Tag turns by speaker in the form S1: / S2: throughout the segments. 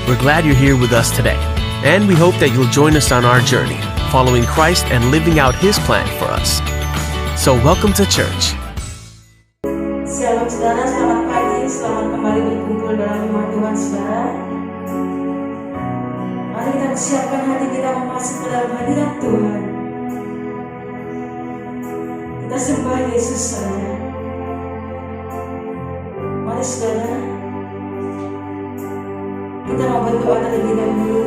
S1: We're glad you're here with us today, and we hope that you'll join us on our journey, following Christ and living out His plan for us. So welcome to church.
S2: Shalom saudara, selamat pagi, selamat kembali berkumpul dalam rumah Tuhan saudara. Mari kita persiapkan hati kita masuk ke dalam hadirat Tuhan. Kita sembah Yesus saja. Mari saudara, kita mau berdoa terlebih dahulu.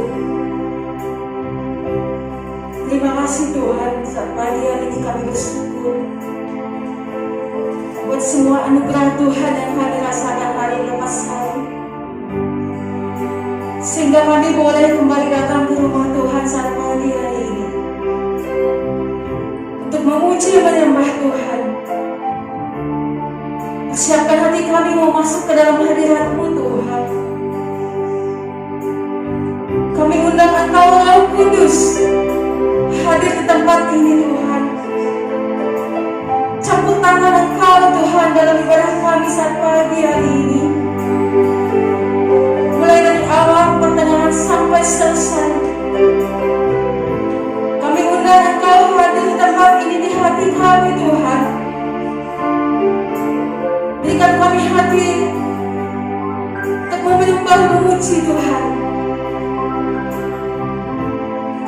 S2: Terima kasih Tuhan, saat pagi hari ini kami bersyukur buat semua anugerah Tuhan yang kami rasakan hari lepas hari, sehingga kami boleh kembali datang ke rumah Tuhan saat pagi hari ini untuk memuji menyembah Tuhan. Persiapkan hati kami mau masuk ke dalam hadirat-Mu Tuhan. Kami undang Engkau Roh Kudus hadir di tempat ini Tuhan. Campur tangan Engkau Tuhan dalam ibadah kami saat pagi hari ini, mulai dari awal, pertengahan sampai selesai. Kami undang Engkau hadir di tempat ini, di hati kami Tuhan. Berikan kami hati untuk menyembah memuji Tuhan.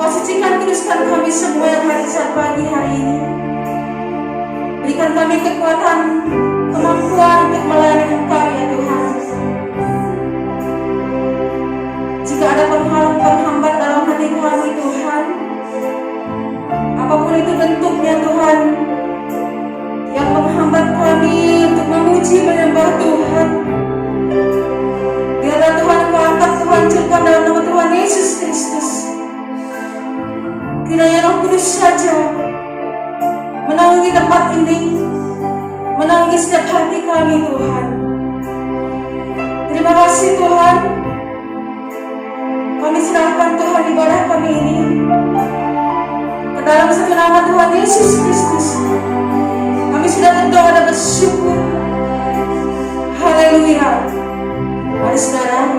S2: Kau sucikan kuduskan kami semua yang hari saat pagi hari ini. Berikan kami kekuatan, kemampuan untuk melayani Engkau ya Tuhan. Jika ada penghambat dalam hati kami Tuhan, apapun itu bentuknya Tuhan, yang menghambat kami untuk memuji menyembah Tuhan, biarlah Tuhan Kau angkat, Kau hancurkan dalam nama Tuhan Yesus Kristus. Kiranya Roh Kudus saja menaungi tempat ini, menaungi setiap hati kami Tuhan. Terima kasih Tuhan. Kami serahkan Tuhan ibadah kami ini ke dalam satu nama Tuhan Yesus Kristus. Kami sudah berdoa dan bersyukur. Haleluya. Mari saudara,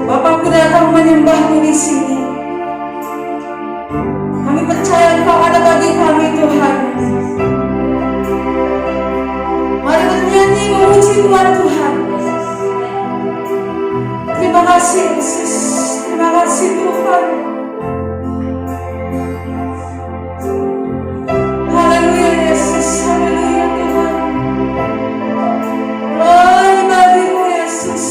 S2: Bapakku datang menyembah-Mu di sini. Kami percaya Engkau ada bagi kami Tuhan. Mari bernyanyi memuji Tuhan. Terima kasih Yesus. Terima kasih Tuhan. Haleluya Yesus. Haleluya Tuhan. Glory bagi-Mu Yesus.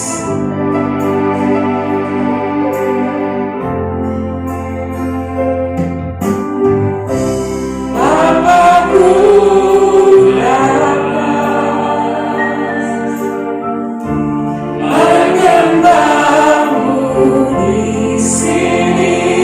S3: Menyembah-Mu di sini.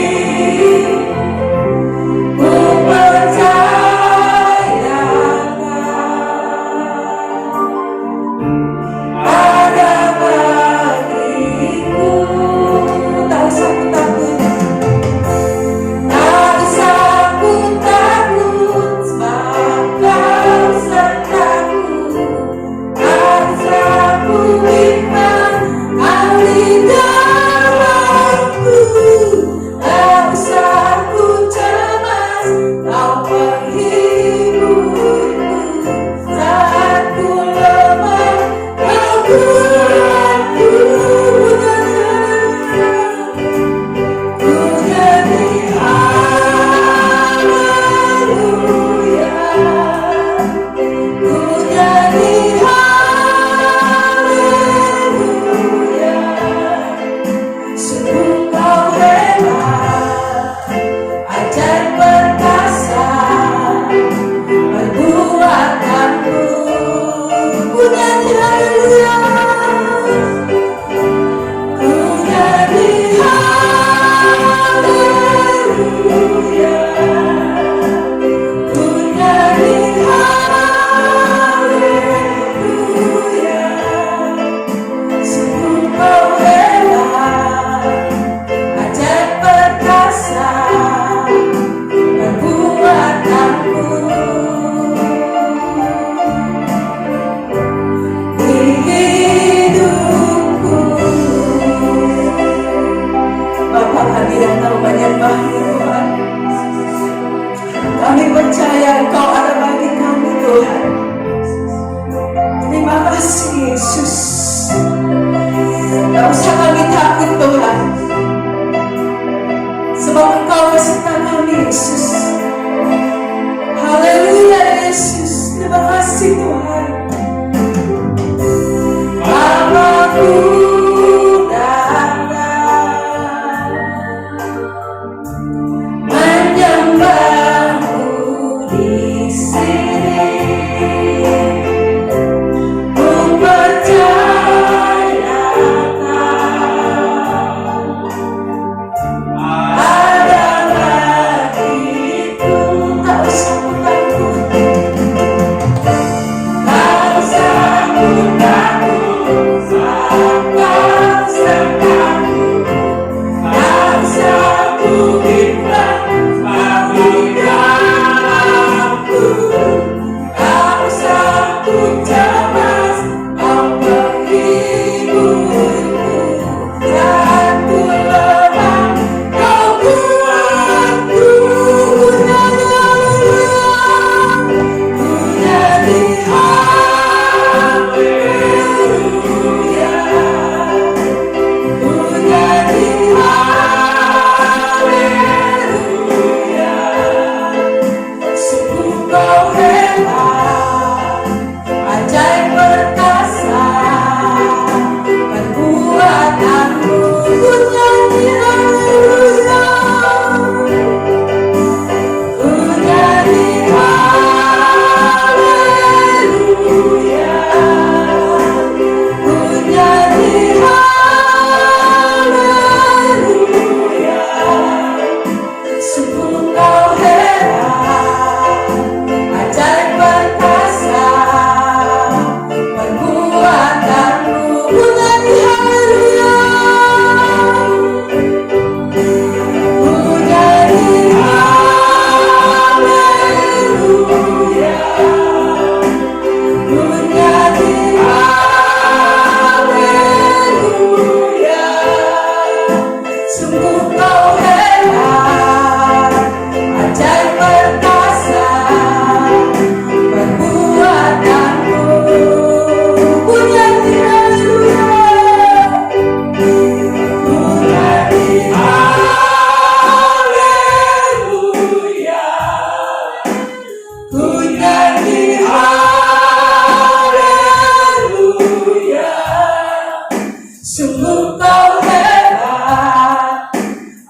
S2: kau hebat,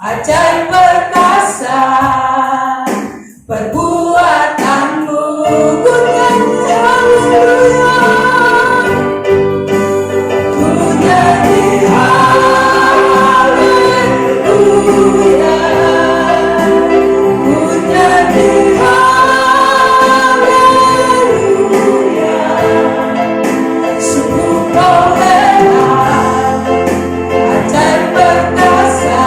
S2: ajaib perkasa, perbuatanmu ku nyanyi haleluya, ku nyanyi haleluya, ku nyanyi haleluya. Sungguh kau hebat, ajaib perkasa,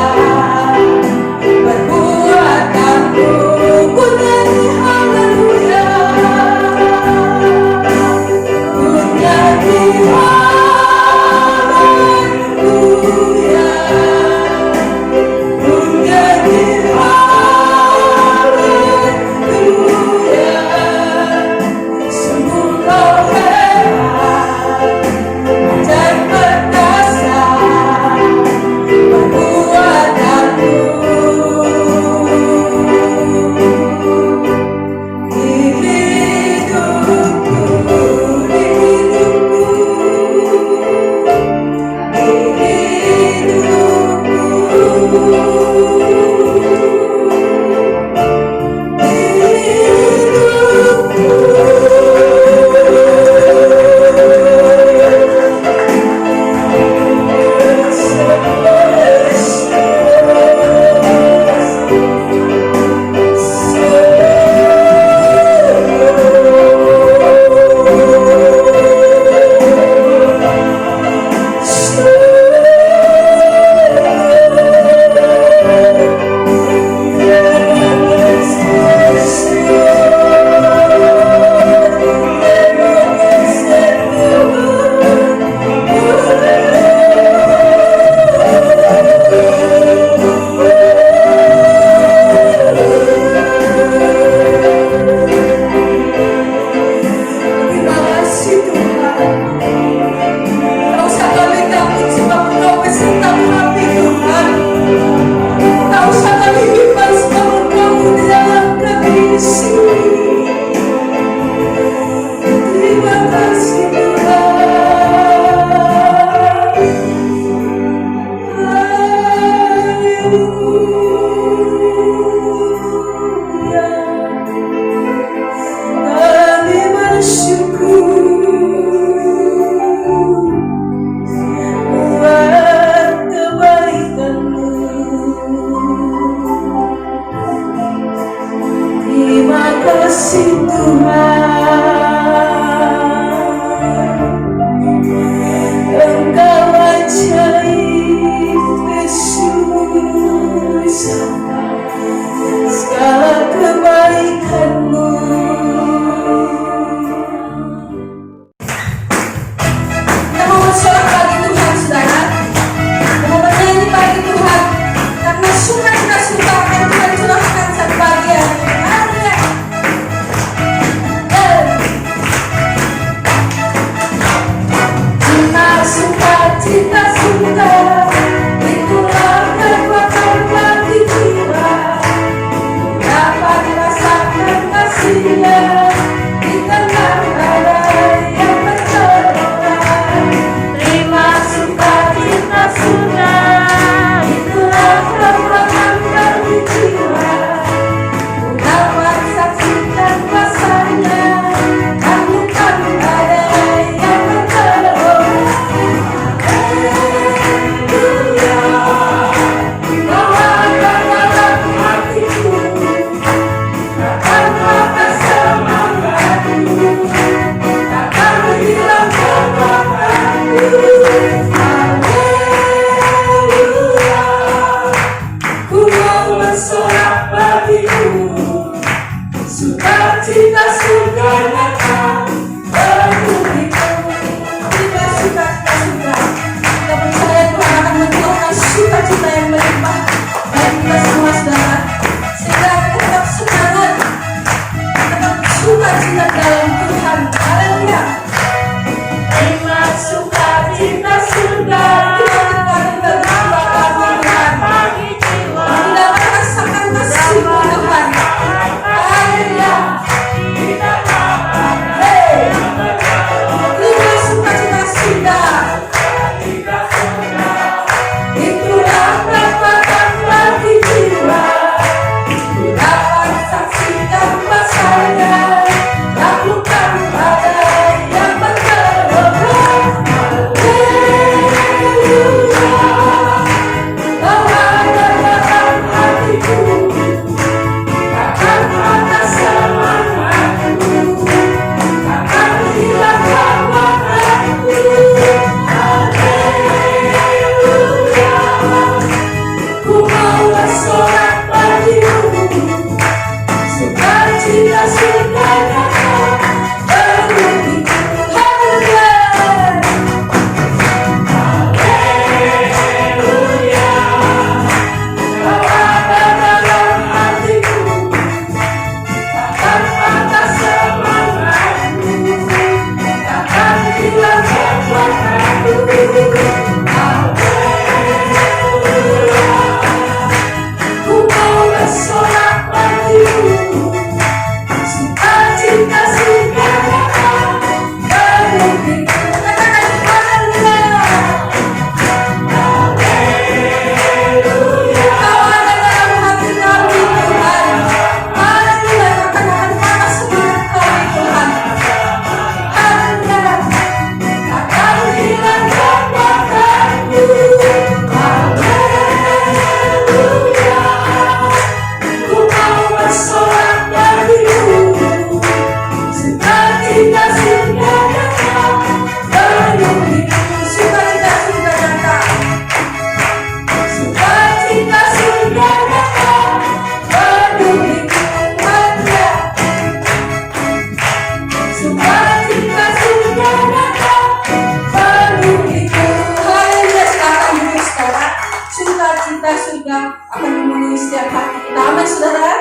S2: sukacita surga akan memenuhi setiap hati kita. Amin, saudara.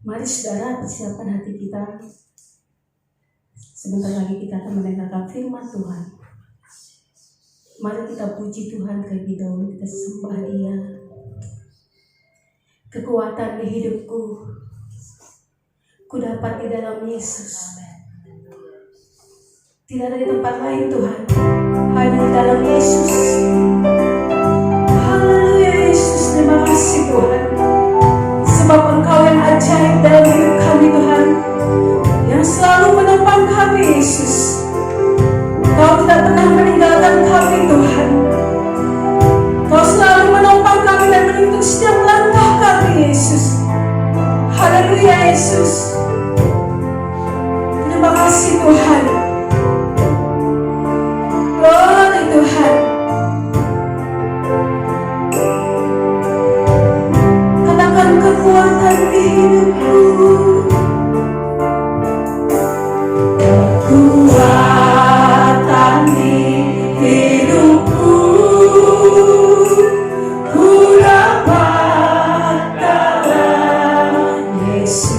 S2: Mari saudara persiapkan hati kita. Sebentar lagi kita akan mendengarkan firman Tuhan. Mari kita puji Tuhan terlebih dahulu, kita sembah Dia. Kekuatan di hidupku, ku dapat di dalam Yesus. Tidak ada di tempat lain Tuhan, hanya di dalam Yesus. Haleluya Yesus, terima kasih Tuhan. Sebab Engkau yang ajaib dalam hidup kami Tuhan, yang selalu menopang kami Yesus. Kau tidak pernah meninggalkan kami Tuhan. Kau selalu menopang kami dan menuntun setiap langkah kami Yesus. Haleluya Yesus. Terima kasih Tuhan. Glory Tuhan. Katakan kekuatan di hidupku. Kekuatan di hidupku, ku dapat dalam Yesus.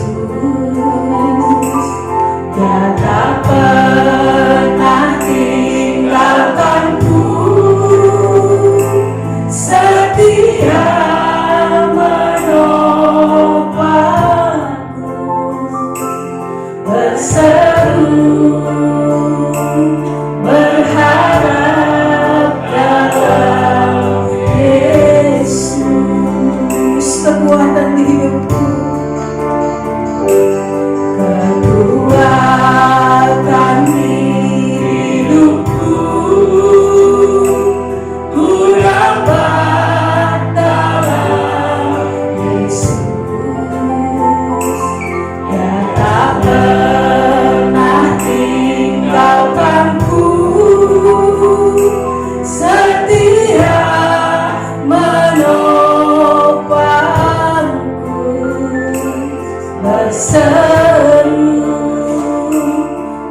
S2: Dia tak pernah tinggalkanku, setia menopangku, berseru berharap dalam Yesus. Kekuatan di hidupku, kekuatan di hidupku, ku dapat dalam Yesus. Dia tak pernah tinggalkanku, setia menopangku, berseru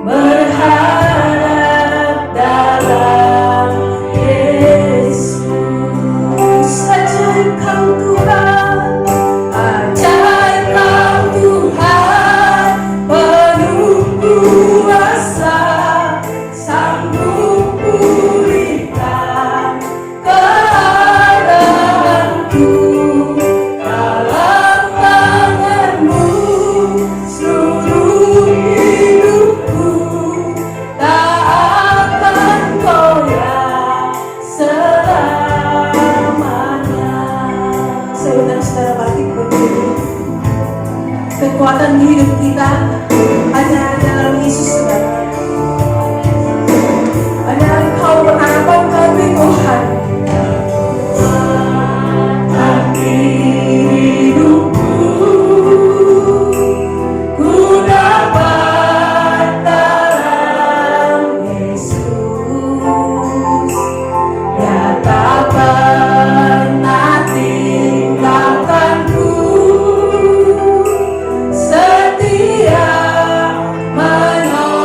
S2: berharap dalam Yesus. Ajaib Kau Tuhan, ajaib Kau Tuhan, penuh kuasa, sanggup pulihkan keadaanku. Dalam tangan-Mu seluruh hidupku, tak akan goyah selamanya. Saudara-saudara, batik berdiri. Kekuatan di hidup kita hanya dalam Yesus, saudara. Hanya Engkau pengharapan kami Tuhan. Kekuatan di hidupku, ku dapat dalam Yesus. Dia tak pernah tinggalkanku, setia menopangku,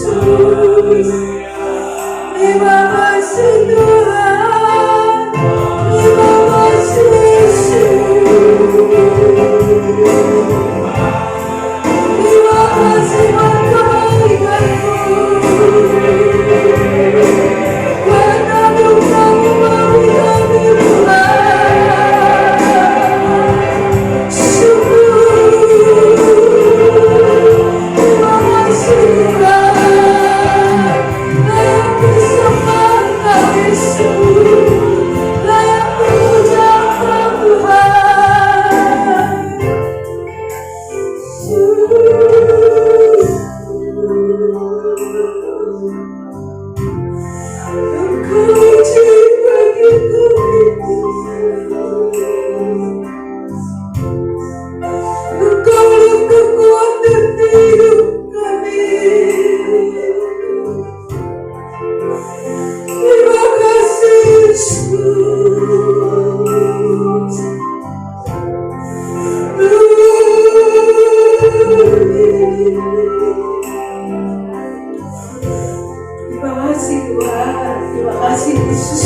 S2: Yesus. Terima kasih Tuhan. Terima kasih Yesus. Terima kasih buat kebaikan-Mu. Karena Engkau memberi kami Tuhan. Syukur. Terima kasih Tuhan. Layak disembah Engkau Yesus. Layak dipuja Engkau Tuhan. Engkau ajaib bagi kami Tuhan. Engkaulah kekuatan hidup kami. Terima kasih Yesus. Terima kasih Tuhan. Terima kasih Yesus.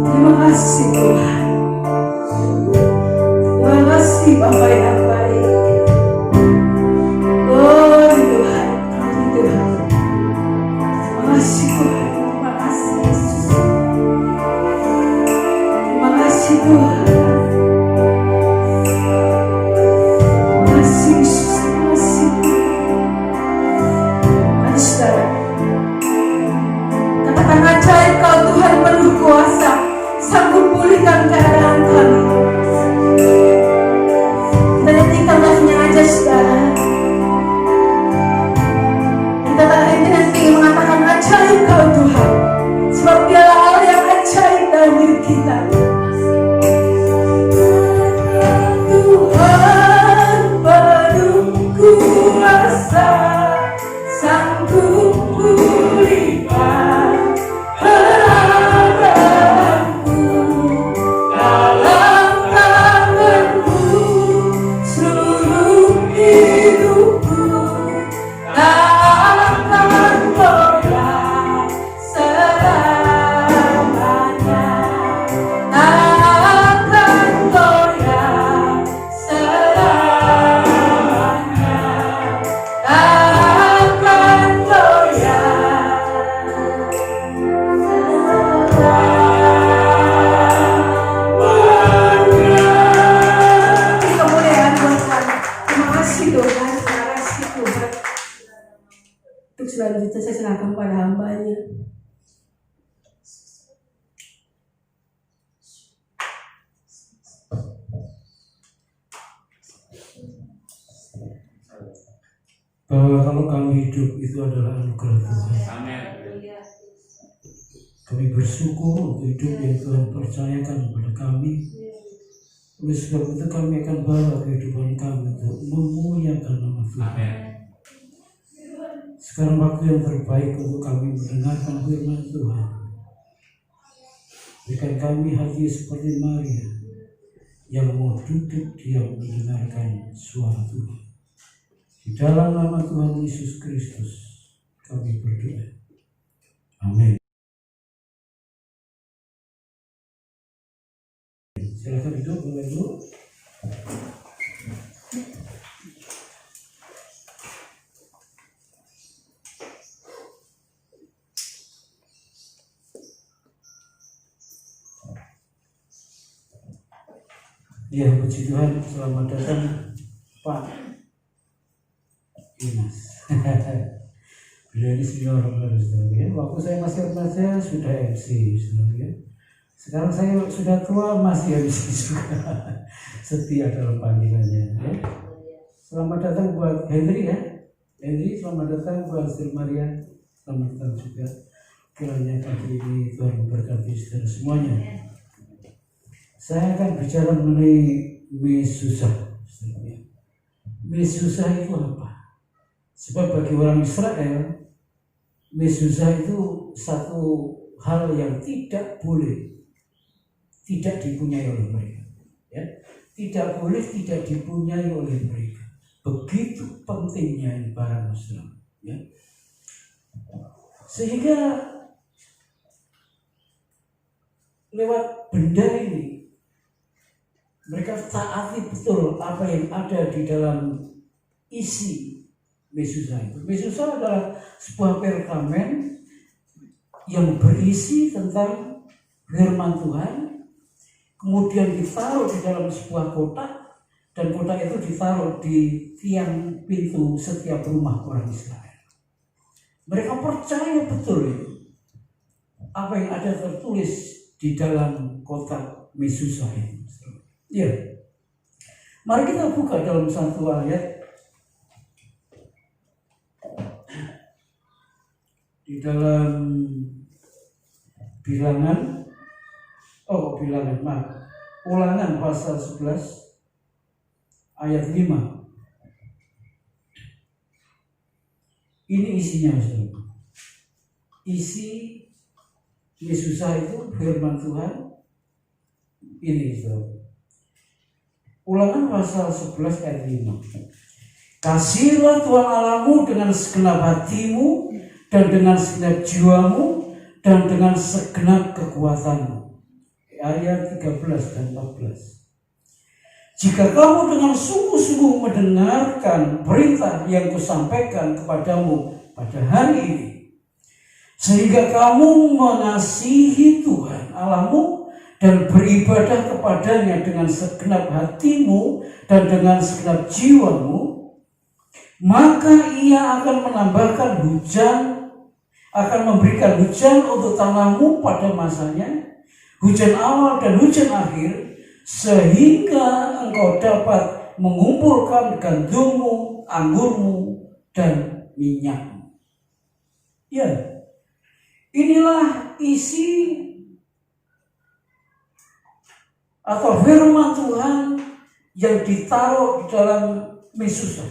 S2: Terima kasih Tuhan. Terima kasih Bapa yang baik. Oh Tuhan, kami Tuhan. Terima kasih Tuhan. Terima kasih Yesus. Terima kasih Tuhan. Terima kasih Yesus. Terima kasih Tuhan. Mari saudara, katakan ajaib Kau Tuhan penuh kuasa, sanggup pulihkan keadaan kami. Kita nyanyikan lagunya aja saudara. Kita tak henti mengatakan ajaib Kau Tuhan, sebab Dialah Allah yang ajaib dalam hidup kita. Tuhan penuh kuasa, sanggup pulihkan harapanku. Dalam tangan-Mu seluruh hidupku, tak akan goyah selamanya. Tak akan goyah selamanya. Tak akan goyah selamanya. Kemuliaan buat kami. Terima kasih Tuhan. Terima kasih Tuhan. Untuk selanjutnya saya serahkan pada hamba-Nya.
S3: Bahwa kalau kami hidup itu adalah anugerah Tuhan. Kami bersyukur untuk hidup yang Tuhan percayakan kepada kami. Oleh sebab itu kami akan bawa kehidupan kami untuk memuliakan nama Tuhan. Sekarang waktu yang terbaik untuk kami mendengarkan firman Tuhan. Berikan kami hati seperti Maria yang mau duduk diam mendengarkan suara Tuhan. Di dalam nama Tuhan Yesus Kristus kami berdoa. Amin. Silakan duduk Bapak Ibu. Ya, puji Tuhan, selamat datang Pak Imas. Beliau ini senior saudara. Waktu saya masih remaja sudah MC saudara. Sekarang saya sudah tua masih MC juga. Setia dalam panggilannya. Ya. Selamat datang buat Henry ya. Henry, selamat datang buat Sri Maria. Selamat datang juga. Kiranya pagi ini Tuhan memberkati saudara semuanya. Saya akan bicara mengenai mesusah. Mesusah itu apa? Sebab bagi orang Israel, mesusah itu satu hal yang tidak boleh tidak dipunyai oleh mereka. Ya, tidak boleh tidak dipunyai oleh mereka. Begitu pentingnya barang Muslim. Ya. Sehingga lewat benda ini mereka taati betul apa yang ada di dalam isi Mesusa itu. Mesusa adalah sebuah perkamen yang berisi tentang firman Tuhan, kemudian ditaruh di dalam sebuah kotak, dan kotak itu ditaruh di tiang pintu setiap rumah orang Israel. Mereka percaya betul itu, apa yang ada tertulis di dalam kotak Mesusa itu. Ya, mari kita buka dalam satu ayat di dalam Ulangan pasal 11 ayat 5. Ini isinya, saudara. Isi Mesusa itu firman Tuhan. Ini, saudara. Ulangan pasal 11 ayat 5. Kasihilah Tuhan Allahmu dengan segenap hatimu dan dengan segenap jiwamu dan dengan segenap kekuatanmu. Ayat 13 dan 14. Jika kamu dengan sungguh-sungguh mendengarkan perintah yang kusampaikan kepadamu pada hari ini, sehingga kamu mengasihi Tuhan Allahmu dan beribadah kepadanya dengan segenap hatimu dan dengan segenap jiwamu, maka Ia akan menambahkan hujan, akan memberikan hujan untuk tanahmu pada masanya, hujan awal dan hujan akhir, sehingga engkau dapat mengumpulkan gandummu, anggurmu, dan minyakmu. Ya, inilah isi atau firman Tuhan yang ditaruh di dalam Mesusa.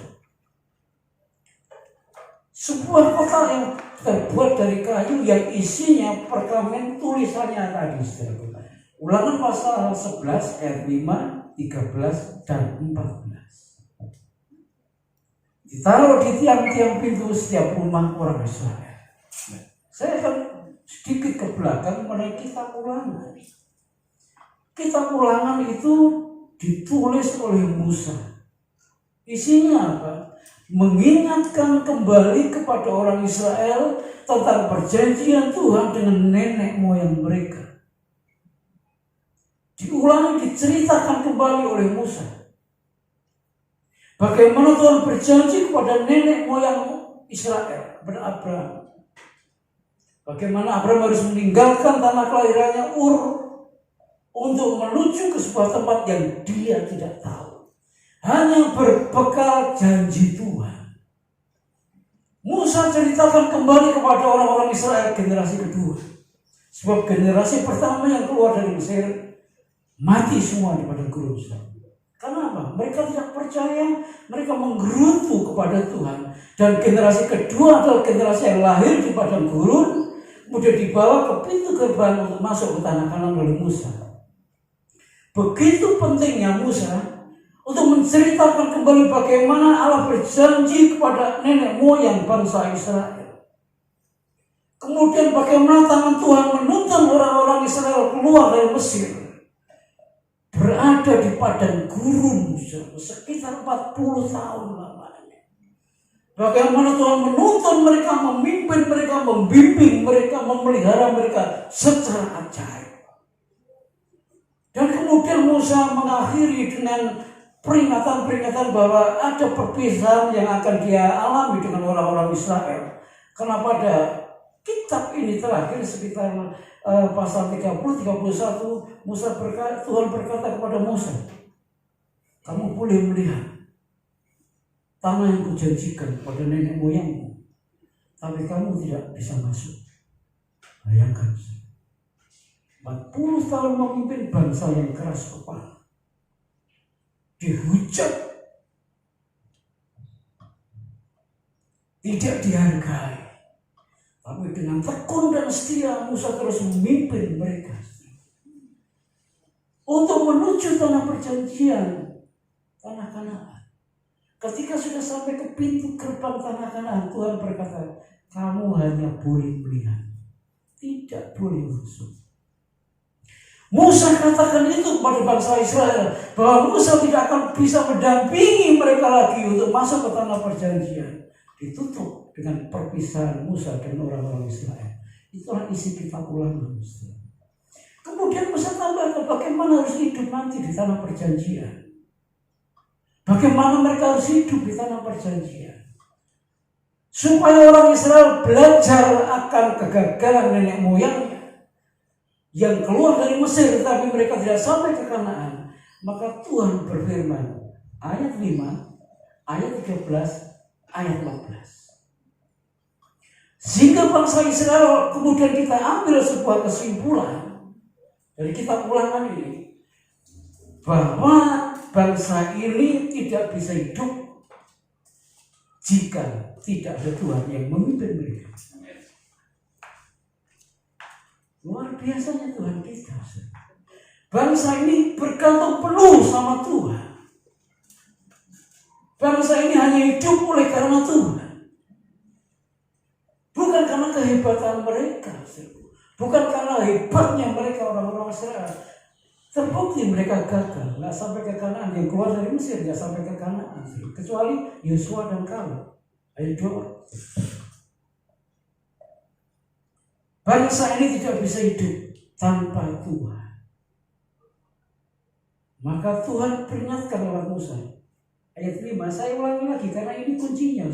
S3: Sebuah kotak yang terbuat dari kayu yang isinya perkamen tulisannya tadi, saudara. Ulangan pasal 11 ayat 5, 13 dan 14. Ditaruh di tiang-tiang pintu setiap rumah orang Israel. Saya akan sedikit ke belakang mengenai kitab Ulangan. Kitab Ulangan itu ditulis oleh Musa. Isinya apa? Mengingatkan kembali kepada orang Israel tentang perjanjian Tuhan dengan nenek moyang mereka. Diulangi, diceritakan kembali oleh Musa. Bagaimana Tuhan berjanji kepada nenek moyang Israel, kepada Abraham. Bagaimana Abraham harus meninggalkan tanah kelahirannya Ur untuk menuju ke sebuah tempat yang dia tidak tahu. Hanya berbekal janji Tuhan. Musa ceritakan kembali kepada orang-orang Israel generasi kedua. Sebab generasi pertama yang keluar dari Mesir mati semua di padang gurun. Kenapa? Mereka tidak percaya, mereka menggerutu kepada Tuhan. Dan generasi kedua adalah generasi yang lahir di padang gurun, kemudian dibawa ke pintu gerbang untuk masuk ke tanah Kanaan oleh Musa. Begitu pentingnya Musa untuk menceritakan kembali bagaimana Allah berjanji kepada nenek moyang bangsa Israel. Kemudian bagaimana tangan Tuhan menuntun orang-orang Israel keluar dari Mesir. Berada di padang gurun sekitar 40 tahun lamanya. Bagaimana Tuhan menuntun mereka, memimpin mereka, membimbing mereka, memelihara mereka secara ajaib. Dan kemudian Musa mengakhiri dengan peringatan-peringatan bahwa ada perpisahan yang akan dia alami dengan orang-orang Israel. Karena pada kitab ini terakhir sekitar pasal 30-31 Tuhan berkata kepada Musa, kamu boleh melihat tanah yang kujanjikan kepada nenek moyangmu, tapi kamu tidak bisa masuk. Bayangkan, 40 tahun memimpin bangsa yang keras kepala, dihujat, tidak dihargai. Tapi dengan tekun dan setia Musa terus memimpin mereka untuk menuju tanah perjanjian, tanah Kanaan. Ketika sudah sampai ke pintu gerbang tanah Kanaan, Tuhan berkata, kamu hanya boleh melihat, tidak boleh masuk. Musa katakan itu kepada bangsa Israel, bahwa Musa tidak akan bisa mendampingi mereka lagi untuk masuk ke tanah perjanjian. Ditutup dengan perpisahan Musa dan orang-orang Israel. Itulah isi kitab Ulangan. Kemudian Musa tambahkan bagaimana harus hidup nanti di tanah perjanjian. Bagaimana mereka harus hidup di tanah perjanjian. Supaya orang Israel belajar akan kegagalan nenek moyangnya yang keluar dari Mesir tetapi mereka tidak sampai ke Kanaan. Maka Tuhan berfirman, ayat 5, ayat 13, ayat 14. Sehingga bangsa Israel kemudian kita ambil sebuah kesimpulan dari kitab Ulangan ini, bahwa bangsa ini tidak bisa hidup jika tidak ada Tuhan yang memimpin mereka. Luar biasanya Tuhan kita. Bangsa ini bergantung penuh sama Tuhan. Bangsa ini hanya hidup oleh karena Tuhan. Bukan karena kehebatan mereka. Bukan karena hebatnya mereka orang-orang Israel. Terbukti mereka gagal. Nggak sampai ke Kanaan. Yang keluar dari Mesir nggak sampai ke Kanaan. Kecuali Yosua dan Kaleb. Ayat 2. Bangsa ini tidak bisa hidup tanpa Tuhan. Maka Tuhan peringatkan lewat Musa. Ayat 5, saya ulangi lagi karena ini kuncinya.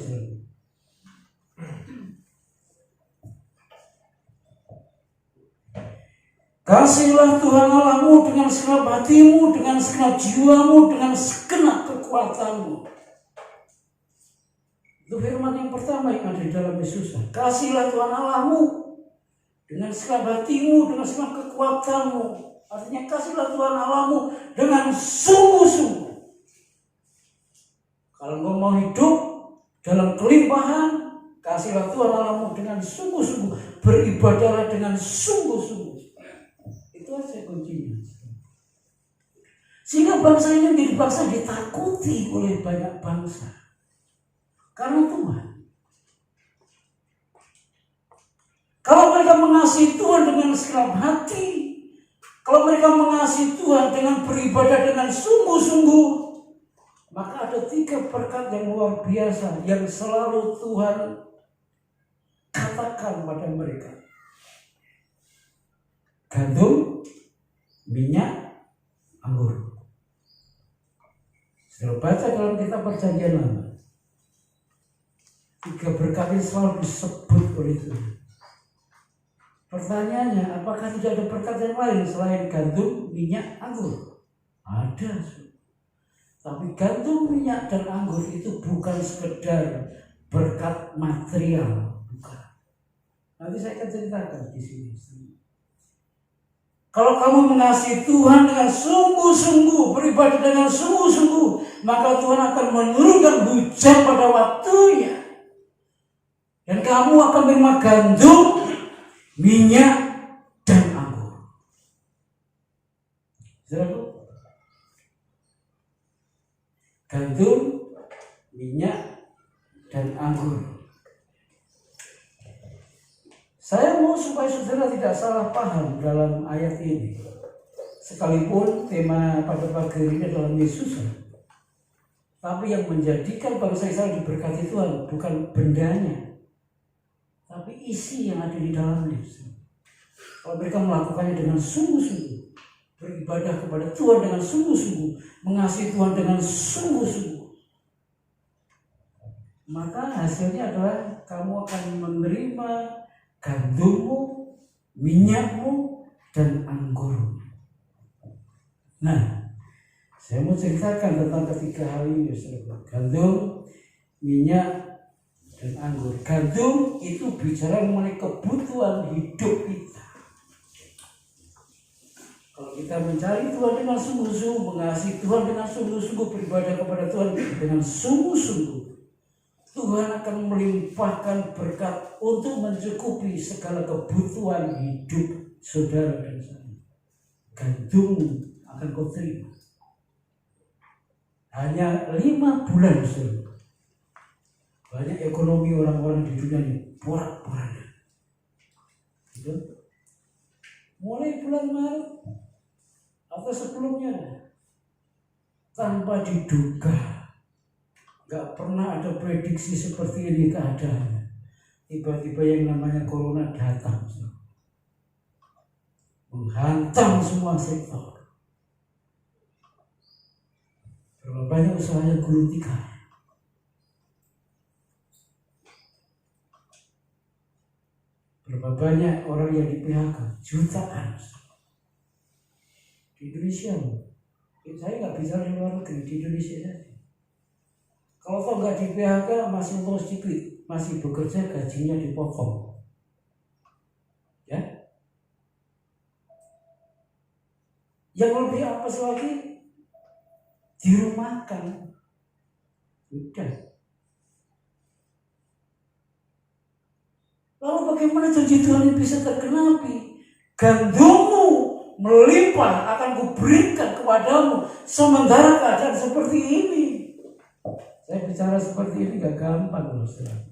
S3: Kasihilah Tuhan Allahmu dengan segenap hatimu, dengan segenap jiwamu, dengan segenap kekuatanmu. Itu firman yang pertama yang ada di dalam Yesus. Kasihilah Tuhan Allahmu dengan segenap hatimu, dengan segenap kekuatanmu. Artinya kasihlah Tuhan Allahmu dengan sungguh-sungguh. Kalau engkau mau hidup dalam kelimpahan, kasihlah Tuhan Allahmu dengan sungguh-sungguh. Beribadahlah dengan sungguh-sungguh. Itu aja kuncinya. Sehingga bangsa ini menjadi bangsa ditakuti oleh banyak bangsa. Karena Tuhan. Kalau mereka mengasihi Tuhan dengan segenap hati, kalau mereka mengasihi Tuhan dengan beribadah dengan sungguh-sungguh, maka ada 3 berkat yang luar biasa yang selalu Tuhan katakan pada mereka. Gandum, minyak, anggur. Saya baca dalam kitab Perjanjian Lama. 3 berkat ini selalu disebut oleh Tuhan. Pertanyaannya, apakah tidak ada berkat yang lain selain gandum, minyak, anggur? Ada. Tapi gandum, minyak, dan anggur itu bukan sekedar berkat material. Bukan. Nanti saya akan ceritakan di sini. Kalau kamu mengasihi Tuhan dengan sungguh-sungguh, beribadah dengan sungguh-sungguh, maka Tuhan akan menurunkan hujan pada waktunya. Dan kamu akan menerima gandum, minyak, dan anggur. Saudara, gandum, minyak, dan anggur. Saya mau supaya saudara tidak salah paham dalam ayat ini. Sekalipun tema pada pagi ini adalah Yesus, tapi yang menjadikan bangsa Israel diberkati Tuhan bukan bendanya, tapi isi yang ada di dalamnya. Kalau mereka melakukannya dengan sungguh-sungguh, beribadah kepada Tuhan dengan sungguh-sungguh, mengasihi Tuhan dengan sungguh-sungguh, maka hasilnya adalah kamu akan menerima gandummu, minyakmu, dan anggurmu. Nah, saya mau ceritakan tentang ketiga hal ini. Gandum, minyak, dan anggur. Gandum itu bicara mengenai kebutuhan hidup kita. Kalau kita mencari Tuhan dengan sungguh-sungguh, mengasihi Tuhan dengan sungguh-sungguh, beribadah kepada Tuhan dengan sungguh-sungguh, Tuhan akan melimpahkan berkat untuk mencukupi segala kebutuhan hidup saudara dan saya. Gandum akan kau terima. Hanya 5 bulan saudara. banyak ekonomi orang-orang di dunia ini porak-poranda. Gitu. Mulai bulan Maret atau sebelumnya, tanpa diduga, gak pernah ada prediksi seperti ini keadaannya. Tiba-tiba yang namanya corona datang, menghantam semua sektor. Berapa banyak usahanya gulung tikar. Berapa banyak orang yang di PHK, jutaan. Di Indonesia, saya nggak bicara di luar negeri, di Indonesia saja. Kalau toh nggak di PHK masih untung sedikit, masih bekerja gajinya dipotong. Ya. Yang lebih apes lagi, dirumahkan. Sudah. Lalu bagaimana janji Tuhan ini bisa tergenapi? Gandummu melimpah akan kuberikan kepadamu sementara keadaan seperti ini. Saya bicara seperti ini gak gampang loh, saudara.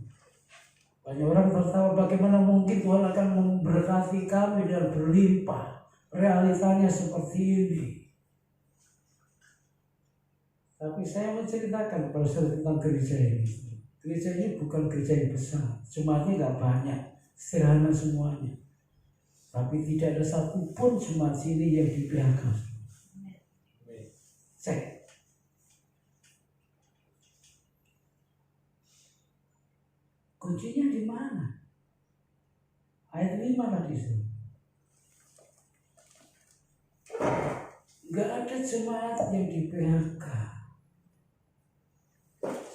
S3: Banyak orang tertawa bagaimana mungkin Tuhan akan memberkati kami dan berlimpah. Realitanya seperti ini. Tapi saya menceritakan kepada saudara tentang gereja ini. Gereja ini bukan gereja yang besar, jemaatnya nggak banyak, sederhana semuanya. Tapi tidak ada satupun jemaat sini yang di PHK. Cek. Kuncinya di mana? Ayat 5 tadi. Nggak ada jemaat yang di PHK.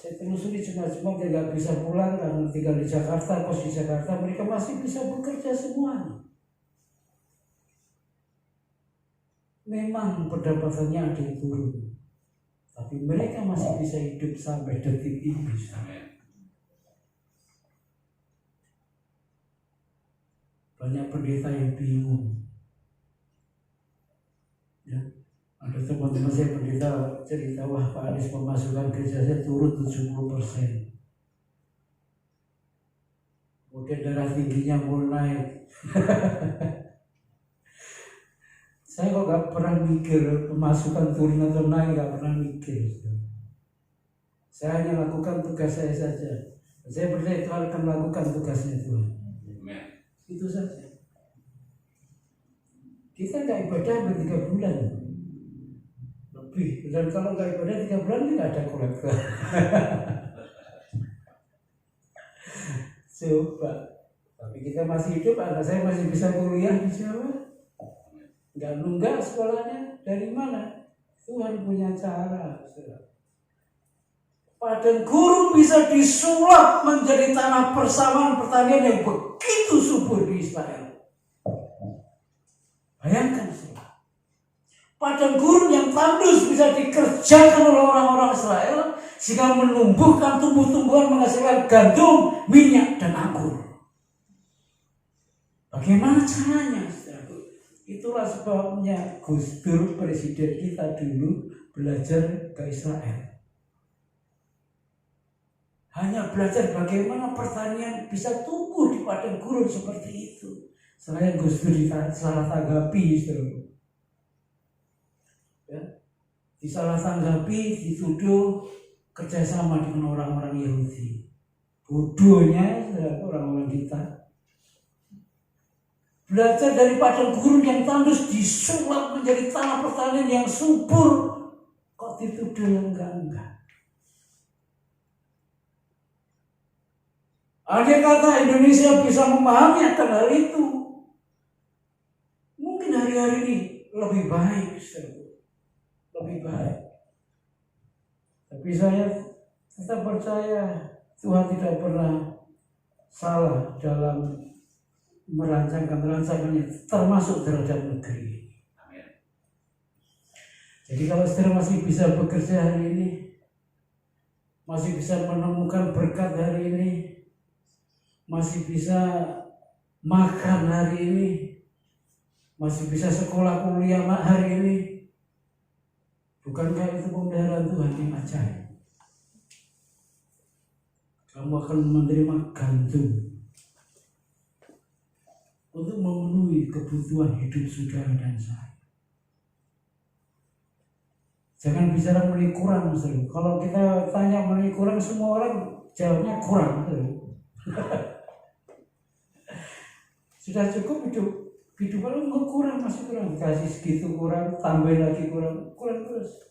S3: Saya telusuri jemaat-jemaat yang nggak bisa pulang karena tinggal di Jakarta, kos di Jakarta, mereka masih bisa bekerja semuanya. Memang pendapatannya ada yang turun, tapi mereka masih bisa hidup sampai detik ini. Banyak pendeta yang bingung. Ya. Ada teman-teman saya pendeta cerita, wah Pak Anies pemasukan gereja saya turun 70%. Kemudian darah tingginya mulai naik. Saya kok gak pernah mikir pemasukan turun atau naik, gak pernah mikir. Saya hanya lakukan tugas saya saja. Saya percaya Tuhan akan melakukan tugasnya Tuhan. Itu saja. Kita gak ibadah 3 bulan. Dan kalau nggak ibadah 3 bulan tidak ada kolektor. Coba. Tapi kita masih hidup, anak saya masih bisa kuliah di Jawa. Nggak nunggak sekolahnya. Dari mana? Tuhan punya cara. Padang gurun bisa disulap menjadi tanah persawahan pertanian yang begitu subur di Israel. Bayangkan saudara. Padang gurun yang tandus bisa dikerjakan oleh orang-orang Israel sehingga menumbuhkan tumbuh-tumbuhan menghasilkan gandum, minyak, dan anggur. Bagaimana caranya? Itulah sebabnya Gus Dur, presiden kita dulu, belajar ke Israel. Hanya belajar bagaimana pertanian bisa tumbuh di padang gurun seperti itu. Selain Gus Dur salah tanggapi, ya, disalah tanggapi, dituduh kerjasama dengan orang-orang Yahudi. Bodohnya orang-orang kita. Belajar dari padang gurun yang tandus disulap menjadi tanah pertanian yang subur, kok dituduh yang enggak. Andai kata Indonesia bisa memahami akan hal itu, mungkin hari-hari ini lebih baik. Lebih baik. Tapi saya tetap percaya Tuhan tidak pernah salah dalam merancangkannya, termasuk terhadap negeri. Jadi kalau saudara masih bisa bekerja hari ini, masih bisa menemukan berkat hari ini, masih bisa makan hari ini, masih bisa sekolah kuliah hari ini, bukankah itu pemeliharaan Tuhan yang ajaib? kamu akan menerima gandum untuk memenuhi kebutuhan hidup saudara dan saya. Jangan bicara mengenai kurang, saudara. Kalau kita tanya mengenai kurang, semua orang jawabnya kurang, saudara. Sudah cukup hidup kalau enggak kurang, masih kurang, dikasih segitu kurang, tambahin lagi kurang terus.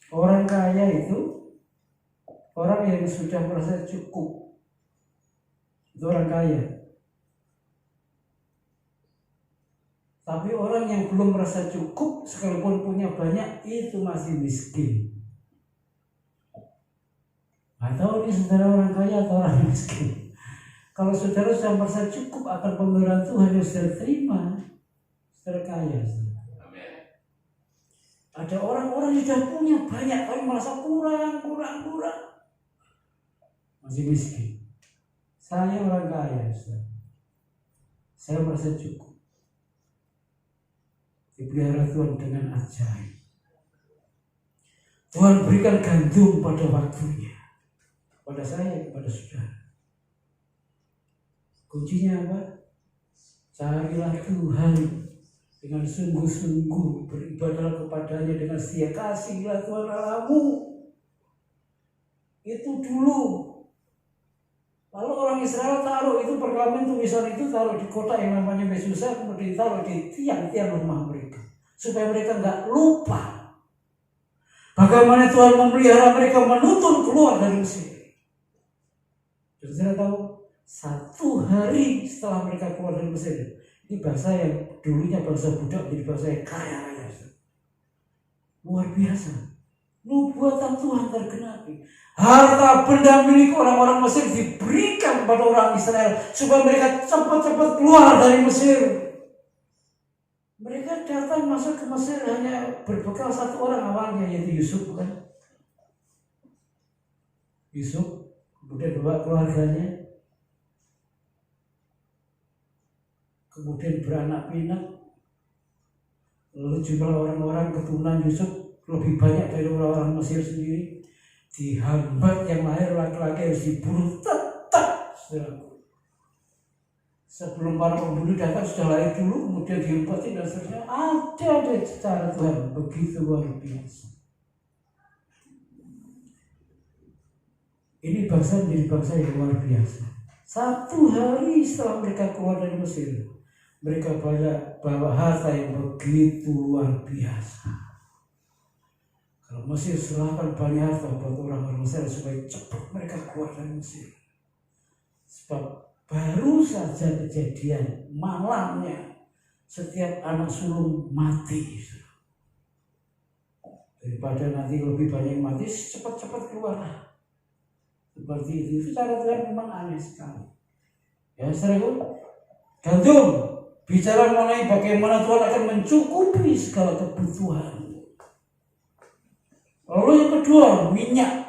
S3: Orang kaya itu orang yang sudah merasa cukup, itu orang kaya. Tapi orang yang belum merasa cukup sekalipun punya banyak itu masih miskin. Atau ini saudara orang kaya atau orang miskin. Kalau saudara sudah merasa cukup akan pemberian Tuhan yang saudara terima, saudara kaya. Amen. Ada orang-orang yang sudah punya banyak tapi merasa kurang, masih miskin. Saya orang kaya, saudara. Saya merasa cukup. Dipelihara Tuhan dengan ajaib. Tuhan berikan gandum pada waktunya, pada saya, kepada saudara. Kuncinya apa? Carilah Tuhan dengan sungguh-sungguh, beribadah kepadanya dengan setia, kasihlah Tuhan Allahmu. Itu dulu. Lalu orang Israel taruh itu perkamen tulisan itu, taruh di kota yang namanya Mesusa, kemudian taruh di tiang-tiang rumah mereka, supaya mereka nggak lupa bagaimana Tuhan memelihara mereka menuntun keluar dari Mesir. Dan saya tahu, satu hari setelah mereka keluar dari Mesir, ini bangsa yang dulunya bangsa budak menjadi bangsa yang kaya raya. Luar biasa. Nubuatan Tuhan tergenapi. Harta benda milik orang-orang Mesir diberikan kepada orang Israel supaya mereka cepat-cepat keluar dari Mesir. Mereka datang masuk ke Mesir hanya berbekal satu orang awalnya, yaitu Yusuf, bukan? Yusuf, kemudian bawa keluarganya, kemudian beranak pinak, lalu jumlah orang-orang keturunan Yusuf lebih banyak dari orang-orang Mesir sendiri. Dihambat yang lahir laki-laki harus dibunuh tetap. Sebelum para pembunuh datang sudah lahir dulu, kemudian dihempati dan seterusnya. Ada cara Tuhan begitu luar biasa. Ini bangsa menjadi bangsa yang luar biasa. Satu hari setelah mereka keluar dari Mesir, mereka bawa harta yang begitu luar biasa. Kalau Mesir serahkan banyak harta buat orang-orang Mesir supaya cepat mereka keluar dari Mesir. Sebab baru saja kejadian malamnya setiap anak sulung mati. Daripada nanti lebih banyak yang mati, cepat-cepat keluar. Seperti itu cara Tuhan memang aneh sekali. Ya, saudaraku, gandum bicara mengenai bagaimana Tuhan akan mencukupi segala kebutuhan. Lalu yang kedua, minyak.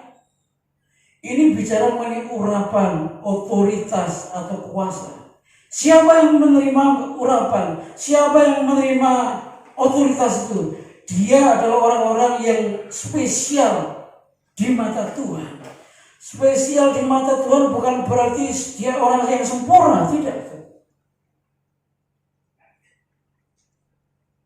S3: Ini bicara mengenai urapan, otoritas atau kuasa. Siapa yang menerima urapan? Siapa yang menerima otoritas itu? Dia adalah orang-orang yang spesial di mata Tuhan. Spesial di mata Tuhan bukan berarti dia orang yang sempurna, tidak.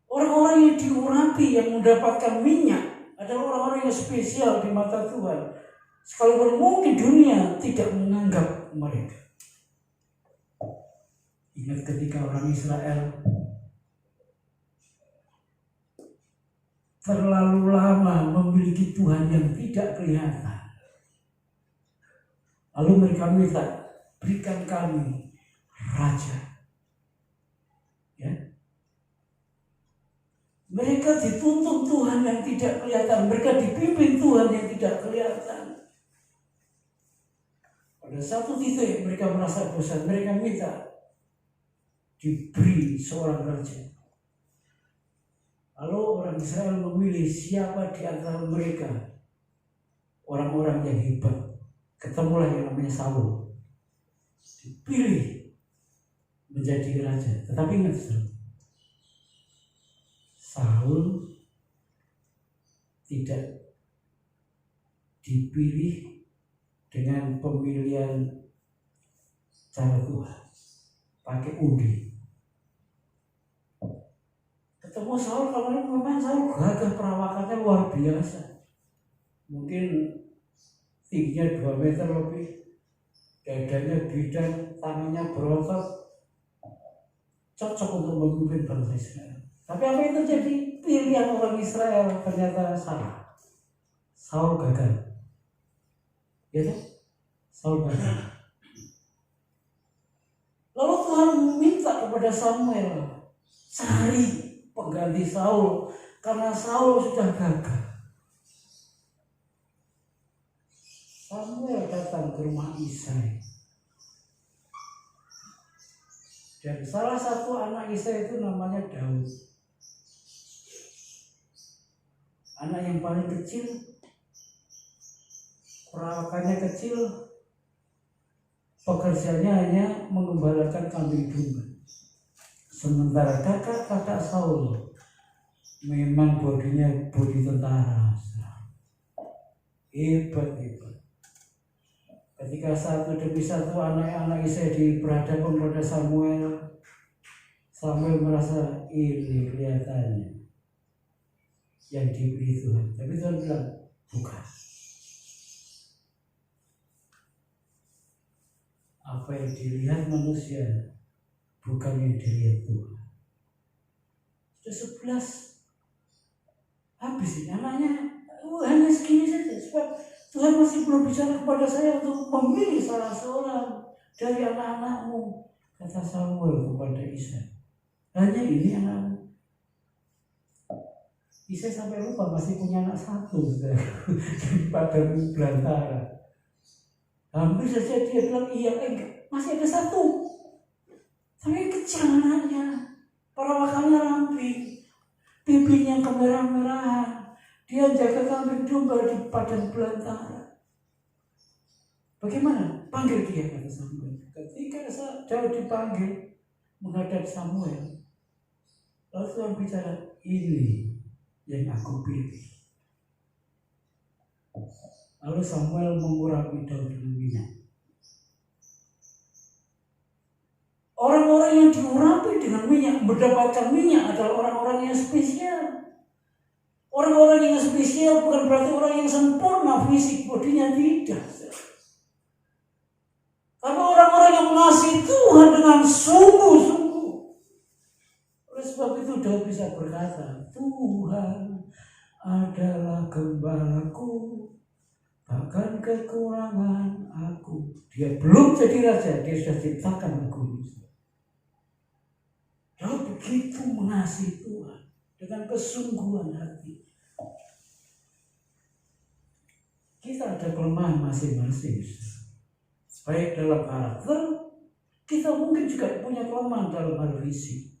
S3: Orang-orang yang diurapi, yang mendapatkan minyak adalah orang-orang yang spesial di mata Tuhan. Sekalipun mungkin dunia tidak menganggap mereka. Ingat ketika orang Israel terlalu lama memiliki Tuhan yang tidak kelihatan. Lalu mereka minta, berikan kami raja. Ya. Mereka dituntun Tuhan yang tidak kelihatan. Mereka dipimpin Tuhan yang tidak kelihatan. Pada satu titik mereka merasa bosan. Mereka minta diberi seorang raja. Lalu orang Israel memilih siapa di antara mereka orang-orang yang hebat. Ketemulah yang namanya Saul. Dipilih menjadi raja. Tetapi ingat, Saul tidak dipilih dengan pemilihan cara Tuhan, pakai undi. Ketemu Saul, kalau memang Saul gagah, perawakannya luar biasa. Mungkin tingginya 2 meter lebih, dadanya bidang, tangannya berotot, cocok untuk memimpin bangsa Israel. Tapi apa yang terjadi? Pilihan orang Israel ternyata salah. Saul gagal. Ya kan? Saul gagal. Lalu Tuhan meminta kepada Samuel, cari pengganti Saul karena Saul sudah gagal. Samuel datang ke rumah Isai. Dan salah satu anak Isai itu namanya Daud. Anak yang paling kecil, perawakannya kecil, pekerjaannya hanya mengembalakan kambing domba. Sementara kakak Saul memang bodinya bodi tentara. Hebat. Ketika satu demi satu anak-anak Isai diperhadapkan kepada Samuel, Samuel merasa ini kelihatannya yang diberi Tuhan. Tapi Tuhan bilang, bukan. Apa yang dilihat manusia bukan yang dilihat Tuhan. Sudah 11 habis ini anaknya hanya segini saja, sebab Tuhan masih belum bicara kepada saya untuk memilih salah seorang dari anak-anakmu, kata Samuel kepada Isai. Hanya ini anakmu. Isai sampai lupa masih punya anak satu di padang belantara. Hampir saja dia bilang iya, masih ada satu. Tapi kecil anaknya, perawakannya ramping, pipinya kemerah-merahan. Dia jaga kambing domba di padang belantara. Bagaimana? Panggil dia, kata Samuel. Ketika Daud dipanggil menghadap Samuel, lalu Tuhan bicara, ini yang aku pilih. Lalu Samuel mengurapi Daud dengan minyak. Orang-orang yang diurapi dengan minyak, mendapatkan minyak adalah orang-orang yang spesial. Orang-orang yang spesial bukan berarti orang yang sempurna fisik bodinya, tidak. Tapi orang-orang yang mengasihi Tuhan dengan sungguh-sungguh. Oleh sebab itu Daud bisa berkata, Tuhan adalah gembalaku, bahkan kekurangan aku. Dia belum jadi raja, dia sudah ciptakan lagu ini. Daud begitu mengasihi Tuhan dengan kesungguhan hati. Kita ada kelemahan masing-masing. Baik dalam karakter, kita mungkin juga punya kelemahan dalam hal fisik.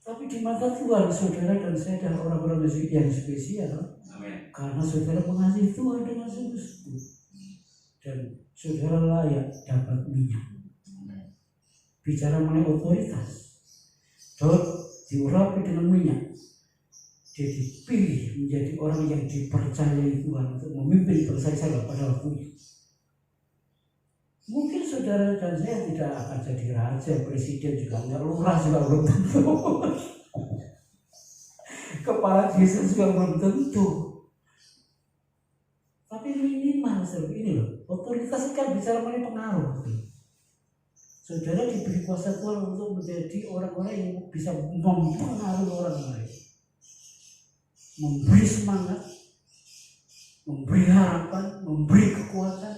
S3: Tapi di mata Tuhan, saudara dan saya adalah orang-orang yang spesial. Amen. Karena saudara mengasihi Tuhan dengan sungguh-sungguh. Dan saudara layak dapat minyak. Bicara mengenai otoritas, Daud diurapi dengan minyak. Dia dipilih menjadi orang yang dipercayai Tuhan untuk memimpin bangsa Israel pada waktunya. Mungkin saudara dan saya tidak akan jadi raja, presiden juga enggak, lurah juga belum tentu. Kepala desa juga belum tentu. Tapi minimal seperti ini loh. Otoritas kan bicara mengenai pengaruh. Saudara diberi kuasa Tuhan untuk menjadi orang-orang yang bisa mempengaruhi orang lain, memberi semangat, memberi harapan, memberi kekuatan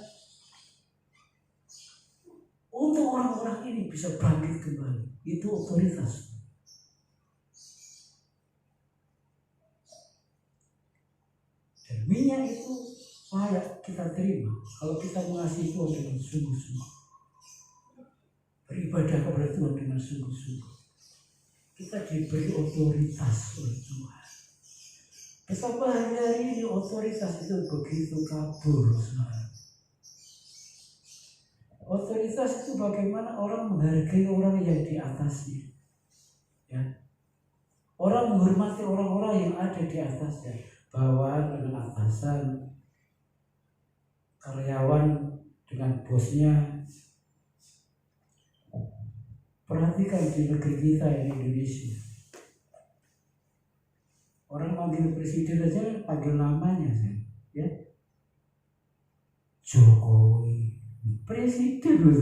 S3: untuk orang-orang ini bisa bangkit kembali. Itu otoritas. Dan minyak itu layak kita terima kalau kita mengasihi Tuhan dengan sungguh-sungguh, beribadah kepada Tuhan dengan sungguh-sungguh. Kita diberi otoritas oleh Tuhan. Betapa hari-hari ini otoritas itu begitu kabur, saudara. Otoritas itu bagaimana orang menghargai orang yang di atasnya, ya. Orang menghormati orang-orang yang ada di atasnya, bawahan dengan atasan, karyawan dengan bosnya. Perhatikan di negeri kita ini Indonesia. Orang panggil presiden aja panggil namanya, ya. Jokowi, presiden loh.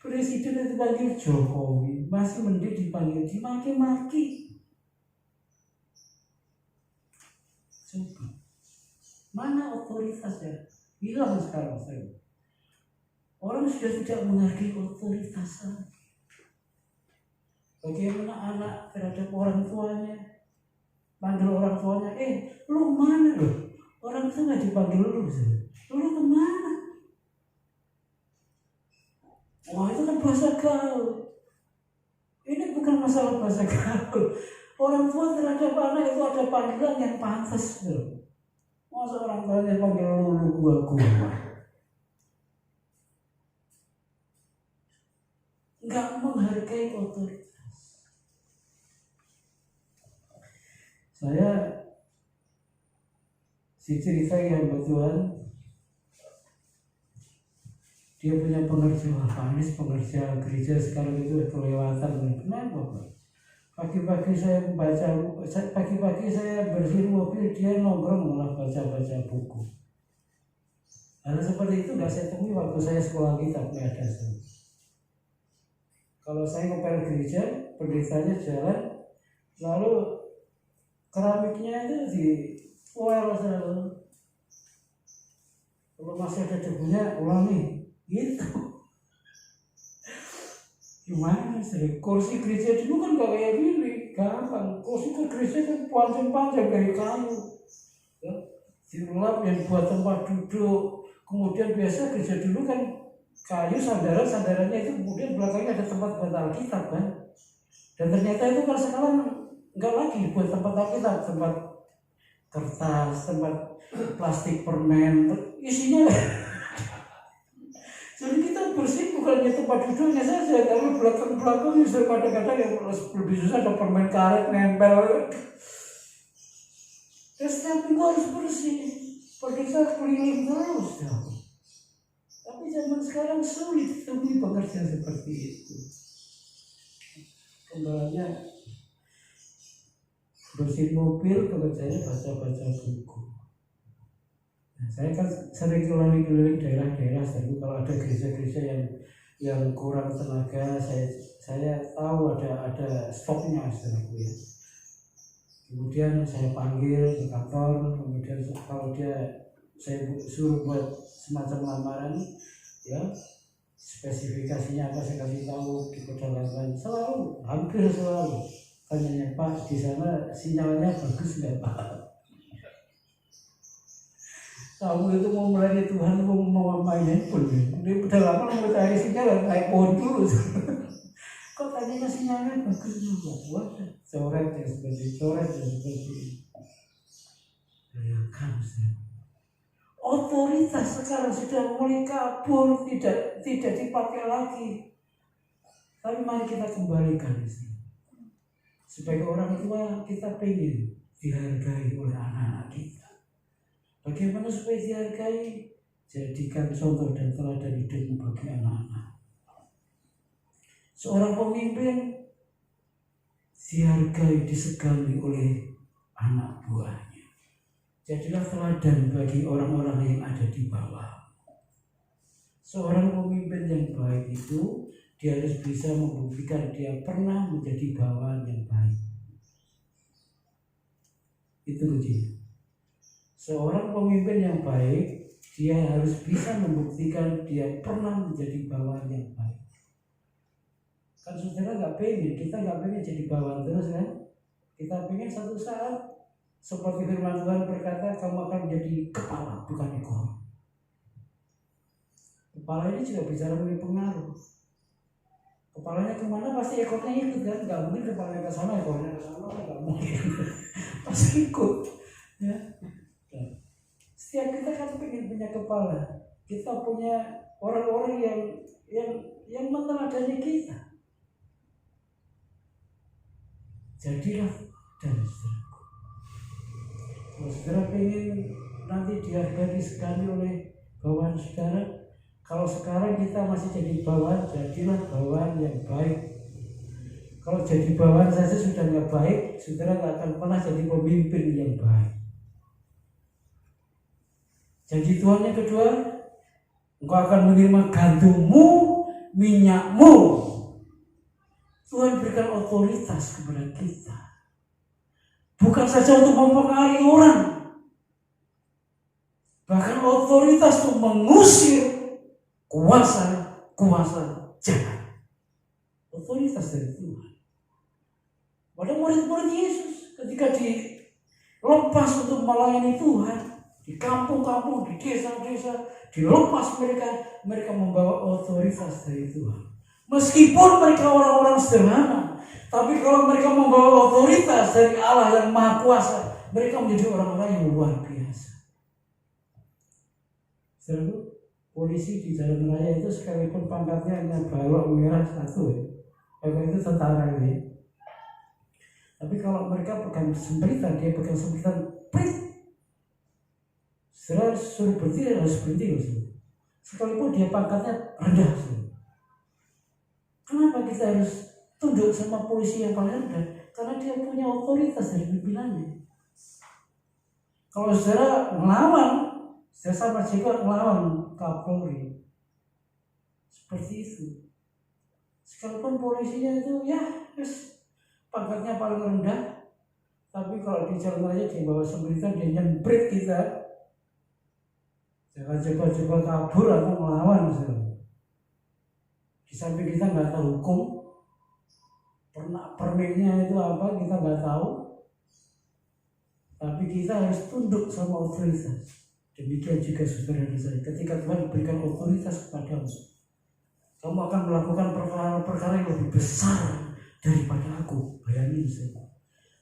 S3: Presiden itu panggil Jokowi, masih mending dipanggil dimaki-maki. Coba, mana otoritasnya? Hilang sekarang saya. Orang sudah tidak menghargai otoritas lagi. Bagaimana anak terhadap orang tuanya? Panggil orang tuanya, lu mana lu? Orang itu nggak dipanggil lu, lu kemana? Wah, itu kan bahasa gaul. Ini bukan masalah bahasa gaul. Orang tua terhadap anak itu ada panggilan yang pantas, bro. Masa orang tuanya panggil lu gua. Nggak menghargai otoritas. Saya cerita yang Tuhan, dia punya pengerja, Anies pengerja gereja sekarang itu kelewatan. Kenapa Pak? Pagi-pagi saya bersihin mobil, dia nongkrong malah baca buku. Hal seperti itu nggak saya temui waktu saya sekolah kitab, nggak ada. Kalau saya ngepel gereja, pendetanya jalan, lalu keramiknya itu di foil selalu. Kalau masih ada debunya, ulangi. Gitu. Gimana sih? Kursi gereja dulu kan gak kayak gini, gampang. Kursi gereja kan panjang-panjang dari kayu. Ya, dilap yang buat tempat duduk. Kemudian biasa gereja dulu kan kayu sandarannya itu, kemudian belakangnya ada tempat buat Alkitab kan. Dan ternyata itu kan sekarang enggak lagi buat tempat Alkitab, tempat kertas, tempat plastik permen, isinya. Jadi kita bersih bukannya tempat duduknya saja, tapi belakang bisa kadang-kadang yang lebih susah ada permen karet nempel. Dan setiap minggu harus bersih, kita keliling terus. Ya. Tapi zaman sekarang sulit temui pekerjaan seperti itu. Kembalinya bersih mobil, pekerjaannya baca buku. Nah, saya kan sering keliling daerah-daerah, tapi kalau ada gereja-gereja yang kurang tenaga, saya tahu ada stoknya, saudaraku ya. Kemudian saya panggil ke kantor, kemudian kalau saya suruh buat semacam lamaran, ya spesifikasinya apa saya kasih tahu di pedalaman, hampir selalu tanyanya, Pak, di sana sinyalnya bagus nggak Pak? Kamu itu mau melayani Tuhan, mau main handphone? Di pedalaman mau cari sinyal, naik pohon dulu. Kok tadinya sinyalnya bagus juga? Wah, coret ya seperti bayangkan, otoritas sekarang sudah mulai kabur, tidak dipakai lagi. Tapi mari kita kembalikan ini. Sebagai orang tua kita ingin dihargai oleh anak-anak kita. Bagaimana supaya dihargai? Jadikan contoh dan teladan hidupmu bagi anak-anak. Seorang pemimpin dihargai, disegani oleh anak buahnya. Jadilah teladan bagi orang-orang yang ada di bawah. Seorang pemimpin yang baik itu, dia harus bisa membuktikan dia pernah menjadi bawahan yang baik. Itu kuncinya. Seorang pemimpin yang baik, dia harus bisa membuktikan dia pernah menjadi bawahan yang baik. Kan saudara kita nggak pengen jadi bawahan terus kan? Kita pengen satu saat, seperti firman Tuhan berkata, kamu akan menjadi kepala, bukan ekor. Kepala ini juga bicara mengenai pengaruh. Kepalanya kemana pasti ekornya ikut kan? Nggak mungkin kepalanya ke sana, ekornya ke sana, nggak mungkin. Pasti ikut. Ya. Setiap kita kan ingin punya kepala, kita punya orang-orang yang meneladani kita. Jadilah Dan saudaraku, kalau saudara ingin nanti dihargai sekali oleh bawahan saudara, kalau sekarang kita masih jadi bawahan, jadilah bawahan yang baik. Kalau jadi bawahan saja sudah nggak baik, saudara nggak akan pernah jadi pemimpin yang baik. Janji Tuhan yang kedua, engkau akan menerima gandummu, minyakmu. Tuhan berikan otoritas kepada kita, bukan saja untuk mempengaruhi orang, bahkan otoritas untuk mengusir kuasa jahat. Otoritas dari Tuhan. Pada murid-murid Yesus ketika dilepas untuk melayani Tuhan di kampung-kampung, di desa-desa, dilepas mereka membawa otoritas dari Tuhan. Meskipun mereka orang-orang sederhana, tapi kalau mereka membawa otoritas dari Allah yang Maha Kuasa, mereka menjadi orang-orang yang luar biasa. Saudara, polisi di jalan raya itu sekalipun pangkatnya hanya balok merah satu, itu tentara ini. Tapi kalau mereka pegang sempritan, dia pegang sempritan, saudara suruh berhenti, harus berhenti. Sekalipun dia pangkatnya rendah. Kenapa kita harus tunduk sama polisi yang paling rendah? Karena dia punya otoritas dari pimpinannya. Kalau saudara melawan, saya sama juga melawan Kapolri. Seperti itu. Sekalipun polisinya itu pangkatnya paling rendah, tapi kalau di jalan raya dia bawa sempritan, dia nyemprit kita. Jangan coba-coba kabur atau melawan. Di samping kita nggak tahu hukum, permennya itu apa kita nggak tahu, tapi kita harus tunduk sama otoritas. Demikian juga saudara dan saya, ketika Tuhan berikan otoritas kepadamu, kamu akan melakukan perkara-perkara yang lebih besar daripada aku. Bayangin saya,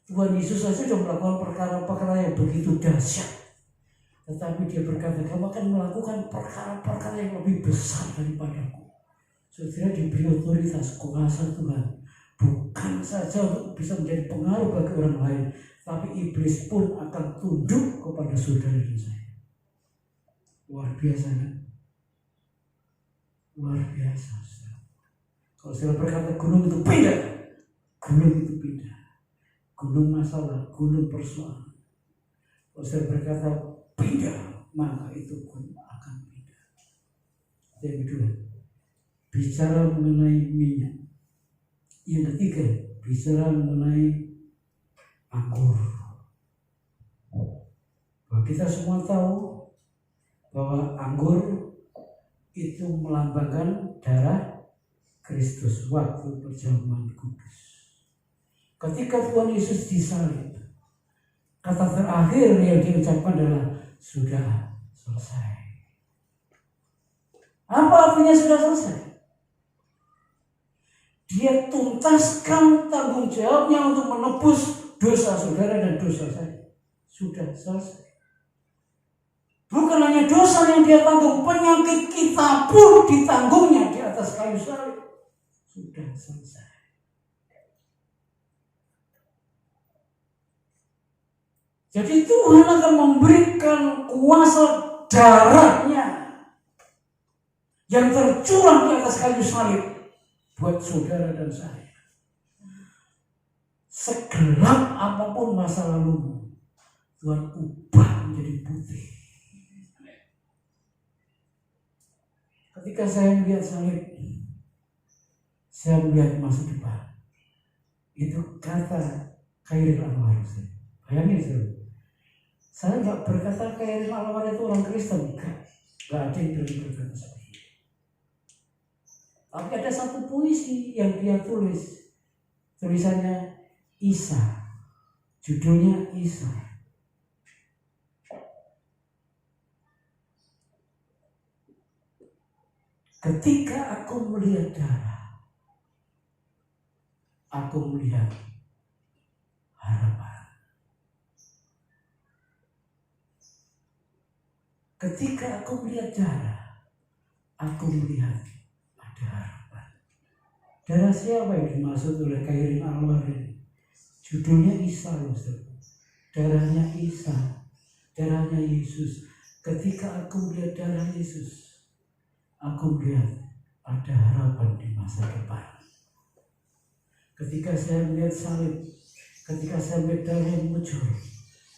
S3: Tuhan Yesus saja sudah melakukan perkara-perkara yang begitu dahsyat, tetapi dia berkata, kamu akan melakukan perkara-perkara yang lebih besar daripada aku. Saudara diberi otoritas kuasa Tuhan, bukan saja untuk bisa menjadi pengaruh bagi orang lain, tapi iblis pun akan tunduk kepada saudara dan saya. Luar biasa kan? Luar biasa. Kalau saudara berkata gunung itu pindah, gunung itu pindah. Gunung masalah, gunung persoalan. Kalau saudara berkata pindah, maka itu pun akan pindah. Yang kedua, bicara mengenai minyak. Yang ketiga, bicara mengenai anggur. Bahwa kita semua tahu bahwa anggur itu melambangkan darah Kristus waktu perjamuan kudus. Ketika Tuhan Yesus disalib, kata terakhir yang diucapkan adalah sudah selesai. Apa artinya sudah selesai? Dia tuntaskan tanggung jawabnya untuk menebus dosa saudara dan dosa saya. Sudah selesai. Bukan hanya dosa yang dia tanggung, penyakit kita pun ditanggungnya di atas kayu salib. Sudah selesai. Jadi Tuhan akan memberikan kuasa darahnya yang tercurah di atas kayu salib buat saudara dan saya. Segelap apapun masa lalumu, Tuhan ubah menjadi putih. Ketika saya melihat salib, saya melihat masa depan. Itu kata Khairil Anwar. Bayangin saudara. Saya nggak berkata Khairil Anwar itu orang Kristen, nggak ada yang berkata seperti itu. Tapi ada satu puisi yang dia tulis, tulisannya Isa, judulnya Isa. Ketika aku melihat darah, aku melihat harapan. Ketika aku melihat darah, aku melihat ada harapan. Darah siapa yang dimaksud oleh Khairil Anwar ini? Judulnya Isa, darahnya Isa, darahnya Yesus. Ketika aku melihat darah Yesus, aku melihat ada harapan di masa depan. Ketika saya melihat salib, ketika saya melihat darah yang muncul,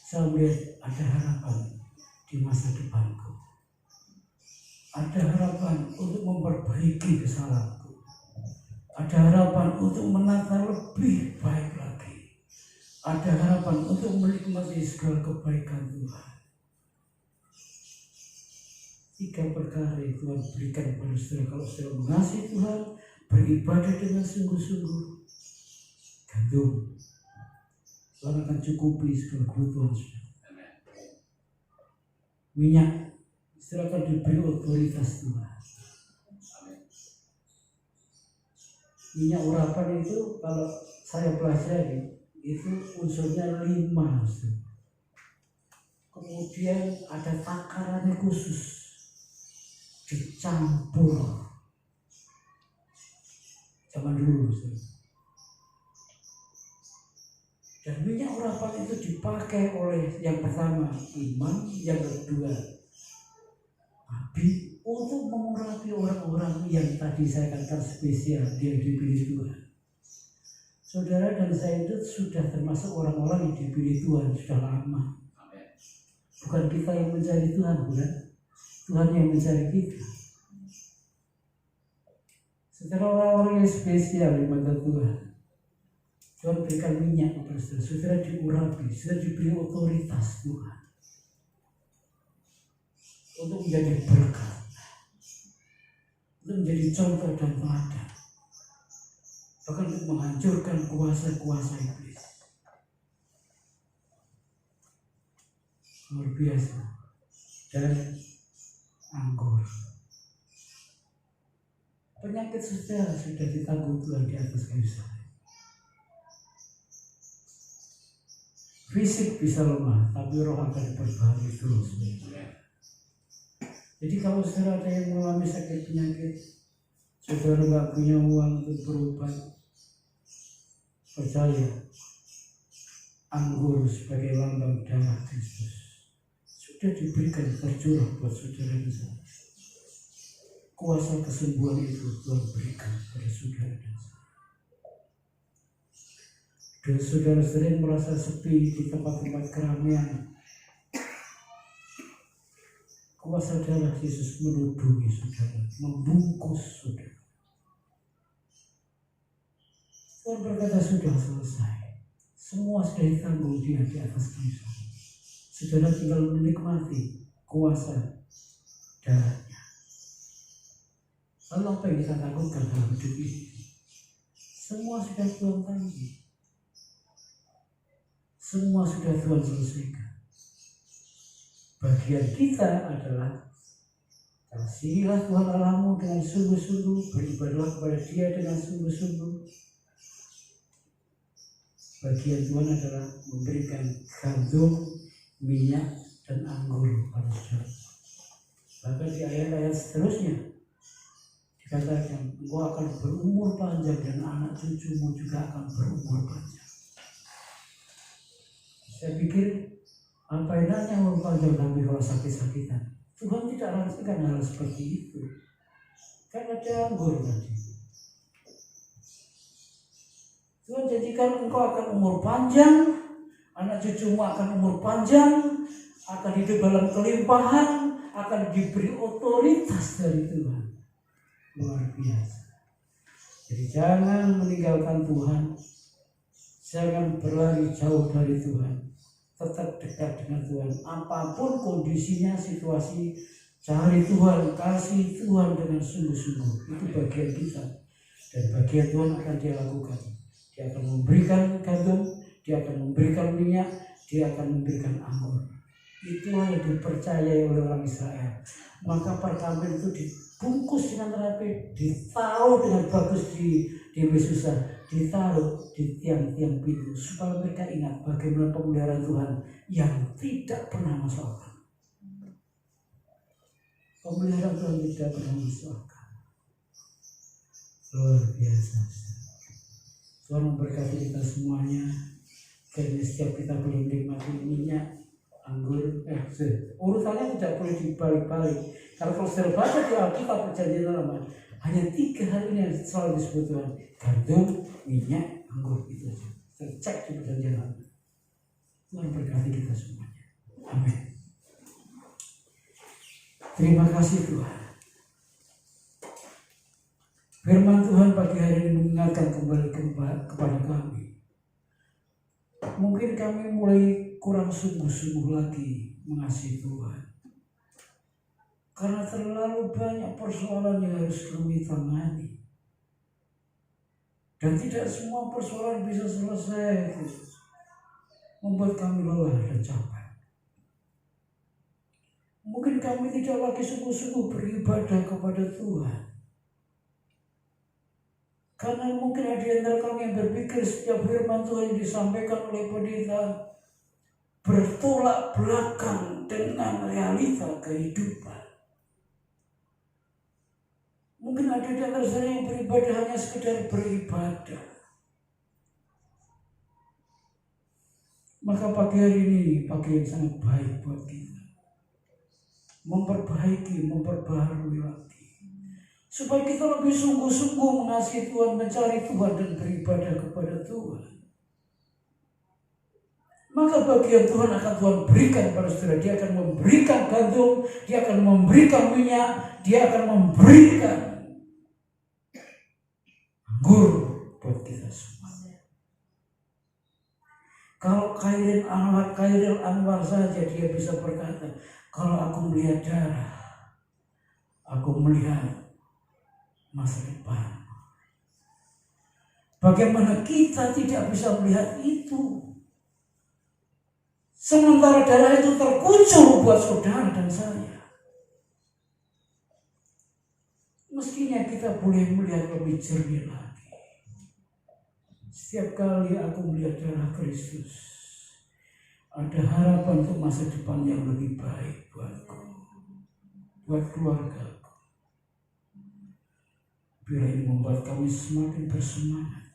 S3: saya melihat ada harapan di masa depanku. Ada harapan untuk memperbaiki kesalahanku. Ada harapan untuk menata lebih baik lagi. Ada harapan untuk menikmati segala kebaikan Tuhan. 3 perkara yang Tuhan berikan kepada saudara. Kalau saudara mengasihi Tuhan, beribadah dengan sungguh-sungguh, gantung, Tuhan akan cukupi segala kebutuhan saudara. Minyak, saudara akan diberi otoritas Tuhan. Minyak urapan itu kalau saya pelajari itu unsurnya 5. Kemudian ada takarannya khusus, dicampur. Zaman dulu. Dan minyak urapan itu dipakai oleh yang pertama imam, yang kedua nabi, untuk mengurapi orang-orang yang tadi saya katakan spesial yang dipilih Tuhan. Saudara dan saya itu sudah termasuk orang-orang yang dipilih Tuhan sudah lama. Bukan kita yang mencari Tuhan, bukan? Tuhan yang mencari kita. Saudara, orang-orang yang spesial di mata Tuhan, Tuhan berikan minyak kepada saudara. Saudara diurapi, saudara diberi otoritas Tuhan untuk menjadi berkat, untuk menjadi contoh dan teladan, bahkan untuk menghancurkan kuasa-kuasa iblis. Luar biasa. Dan anggur, penyakit saudara sudah ditanggung Tuhan di atas kayu salib. Fisik bisa lemah, tapi roh akan diperbaharui terus. Jadi kalau saudara ada yang mengalami sakit penyakit, saudara nggak punya uang untuk berobat, percaya anggur sebagai lambang darah Kristus sudah diberikan tercurah buat saudara dan saya. Kuasa kesembuhan itu Tuhan berikan pada saudara dan saya. Dan saudara sering merasa sepi di tempat-tempat keramaian, kuasa darah Yesus melindungi saudara, membungkus saudara. Tuhan berkata sudah selesai, semua sudah ditanggung Dia di atas kayu salib. Saudara tinggal menikmati kuasa darahnya. Lalu apa yang kita lakukan dalam hidup ini? Semua sudah Tuhan tanggung. Semua sudah Tuhan selesaikan. Bagian kita adalah kasihilah Tuhan Allahmu dengan sungguh-sungguh, beribadahlah kepada Dia dengan sungguh-sungguh. Bagian Tuhan adalah memberikan gandum, minyak, dan anggur pada saudara. Bahkan di ayat-ayat seterusnya dikatakan, engkau akan berumur panjang dan anak cucumu juga akan berumur panjang. Saya pikir apa enaknya umur panjang tapi kalau sakit-sakitan. Tuhan tidak lakukan hal seperti itu. Kan ada anggur tadi. Tuhan jadikan engkau akan umur panjang, anak cucumu akan umur panjang, akan hidup dalam kelimpahan, akan diberi otoritas dari Tuhan. Luar biasa. Jadi jangan meninggalkan Tuhan, jangan berlari jauh dari Tuhan. Tetap dekat dengan Tuhan. Apapun kondisinya, situasi, cari Tuhan, kasih Tuhan dengan sungguh-sungguh. Itu bagian kita. Dan bagian Tuhan akan Dia lakukan. Dia akan memberikan gandum, Dia akan memberikan minyak, Dia akan memberikan anggur. Itulah yang dipercayai oleh orang Israel. Maka perkawinan itu dibungkus dengan rapi, ditaruh dengan bagus di mezuzah, ditaruh di tiang-tiang pintu supaya mereka ingat bagaimana pemeliharaan Tuhan yang tidak pernah masuk akal. Pemeliharaan Tuhan tidak pernah masuk akal. Luar biasa. Tuhan memberkati kita semuanya. Karena setiap kita boleh menikmati minyak, anggur, urutannya tidak boleh dibalik-balik. Kalau sudah baca di Alkitab Perjanjian Lama, hanya 3 hal ini yang selalu disebut Tuhan: gandum, minyak, anggur, itu saja. Tercek di Perjanjian Lama. Tuhan berkati kita semuanya. Amin. Terima kasih Tuhan. Firman Tuhan pagi hari ini mengingatkan kembali kepada kami. Mungkin kami mulai kurang sungguh-sungguh lagi mengasihi Tuhan. Karena terlalu banyak persoalan yang harus kami tangani. Dan tidak semua persoalan bisa selesai. Membuat kami lelah dan capek. Mungkin kami tidak lagi sungguh-sungguh beribadah kepada Tuhan. Karena mungkin ada di antara kami yang berpikir setiap firman Tuhan yang disampaikan oleh pendeta bertolak belakang dengan realita kehidupan. Mungkin ada di antara saya yang beribadah hanya sekedar beribadah. Maka pagi hari ini pagi yang sangat baik buat kita. Memperbaiki, memperbaharui lagi. Supaya kita lebih sungguh-sungguh mengasihi Tuhan, mencari Tuhan dan beribadah kepada Tuhan. Maka bagian Tuhan akan Tuhan berikan pada saudara. Dia akan memberikan gandum, Dia akan memberikan minyak, Dia akan memberikan anggur buat kita semua. Kalau Khairil Anwar saja dia bisa berkata, kalau aku melihat darah, aku melihat masa depan. Bagaimana kita tidak bisa melihat itu? Sementara darah itu terkucur buat saudara dan saya. Mestinya kita boleh melihat lebih jernih lagi. Setiap kali aku melihat darah Kristus, ada harapan untuk masa depan yang lebih baik buatku, buat keluargaku. Biar ini membuat kami semakin bersemangat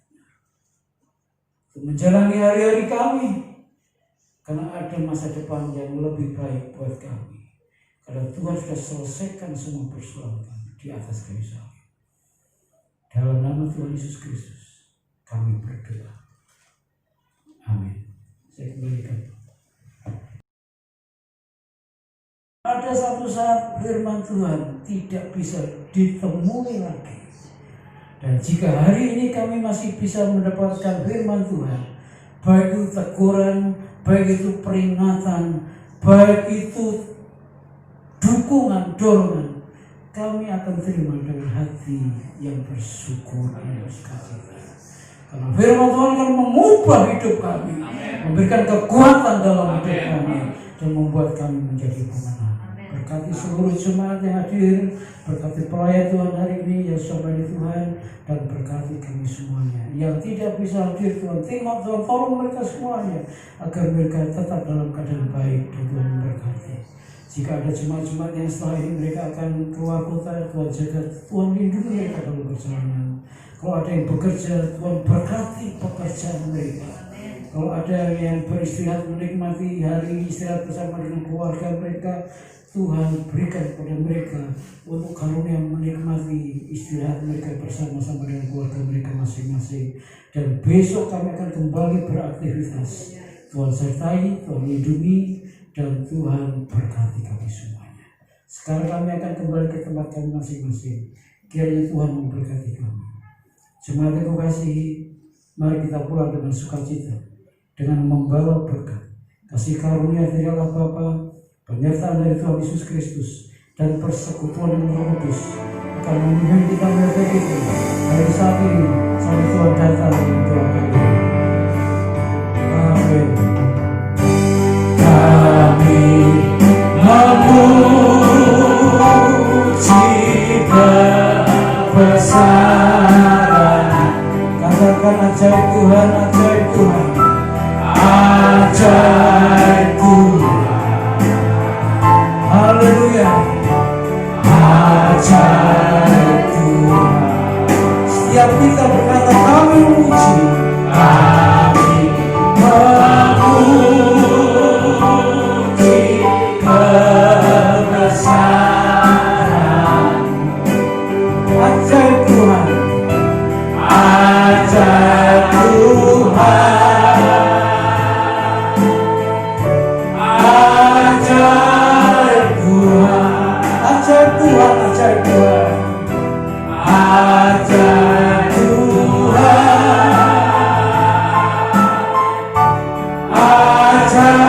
S3: untuk menjalani hari-hari kami, karena ada masa depan yang lebih baik buat kami. Karena Tuhan sudah selesaikan semua persoalan kami di atas kayu salib. Dalam nama Tuhan Yesus Kristus kami berdoa. Amin. Saya kembalikan. Ada satu saat firman Tuhan tidak bisa ditemui lagi. Dan jika hari ini kami masih bisa mendapatkan firman Tuhan, baik itu teguran, baik itu peringatan, baik itu dukungan, dorongan, kami akan terima dengan hati yang bersyukur dan bersukacita. Karena firman Tuhan akan mengubah hidup kami, memberikan kekuatan dalam hidup kami, dan membuat kami menjadi pemenang. Berkati seluruh jemaat yang hadir, berkati pelayan Tuhan hari ini yang sampai di Tuhan, dan berkati kami semuanya. Yang tidak bisa hadir Tuhan, terima Tuhan, tolong mereka semuanya agar mereka tetap dalam keadaan baik dan Tuhan memberkati. Jika ada jemaat-jemaat yang setelah ini mereka akan keluar kota, Tuhan jaga, Tuhan lindungi mereka dalam perjalanan. Kalau ada yang bekerja, Tuhan berkati pekerjaan mereka. Kalau ada yang beristirahat menikmati hari istirahat bersama dengan keluarga mereka, Tuhan berikan kepada mereka untuk karunia menikmati istirahat mereka bersama-sama dengan keluarga mereka masing-masing. Dan besok kami akan kembali beraktivitas. Tuhan sertai, Tuhan lindungi, dan Tuhan berkati kami semuanya. Sekarang kami akan kembali ke tempat kami masing-masing. Kiranya Tuhan memberkati kami. Jemaat yang kukasihi, mari kita pulang dengan sukacita, dengan membawa berkat, kasih karunia dari Allah Bapa, penyertaan dari Tuhan Yesus Kristus, dan persekutuan yang Roh Kudus akan memimpin kita mulai itu dari saat ini sampai Tuhan datang kedua kali. Amin. Kami memuji kebesaran, katakan ajaib Tuhan, ajaib Tuhan, ajaib Tuhan. Haleluya, ajaib Tuhan. Setiap kita berkata kami memuji, kami ajar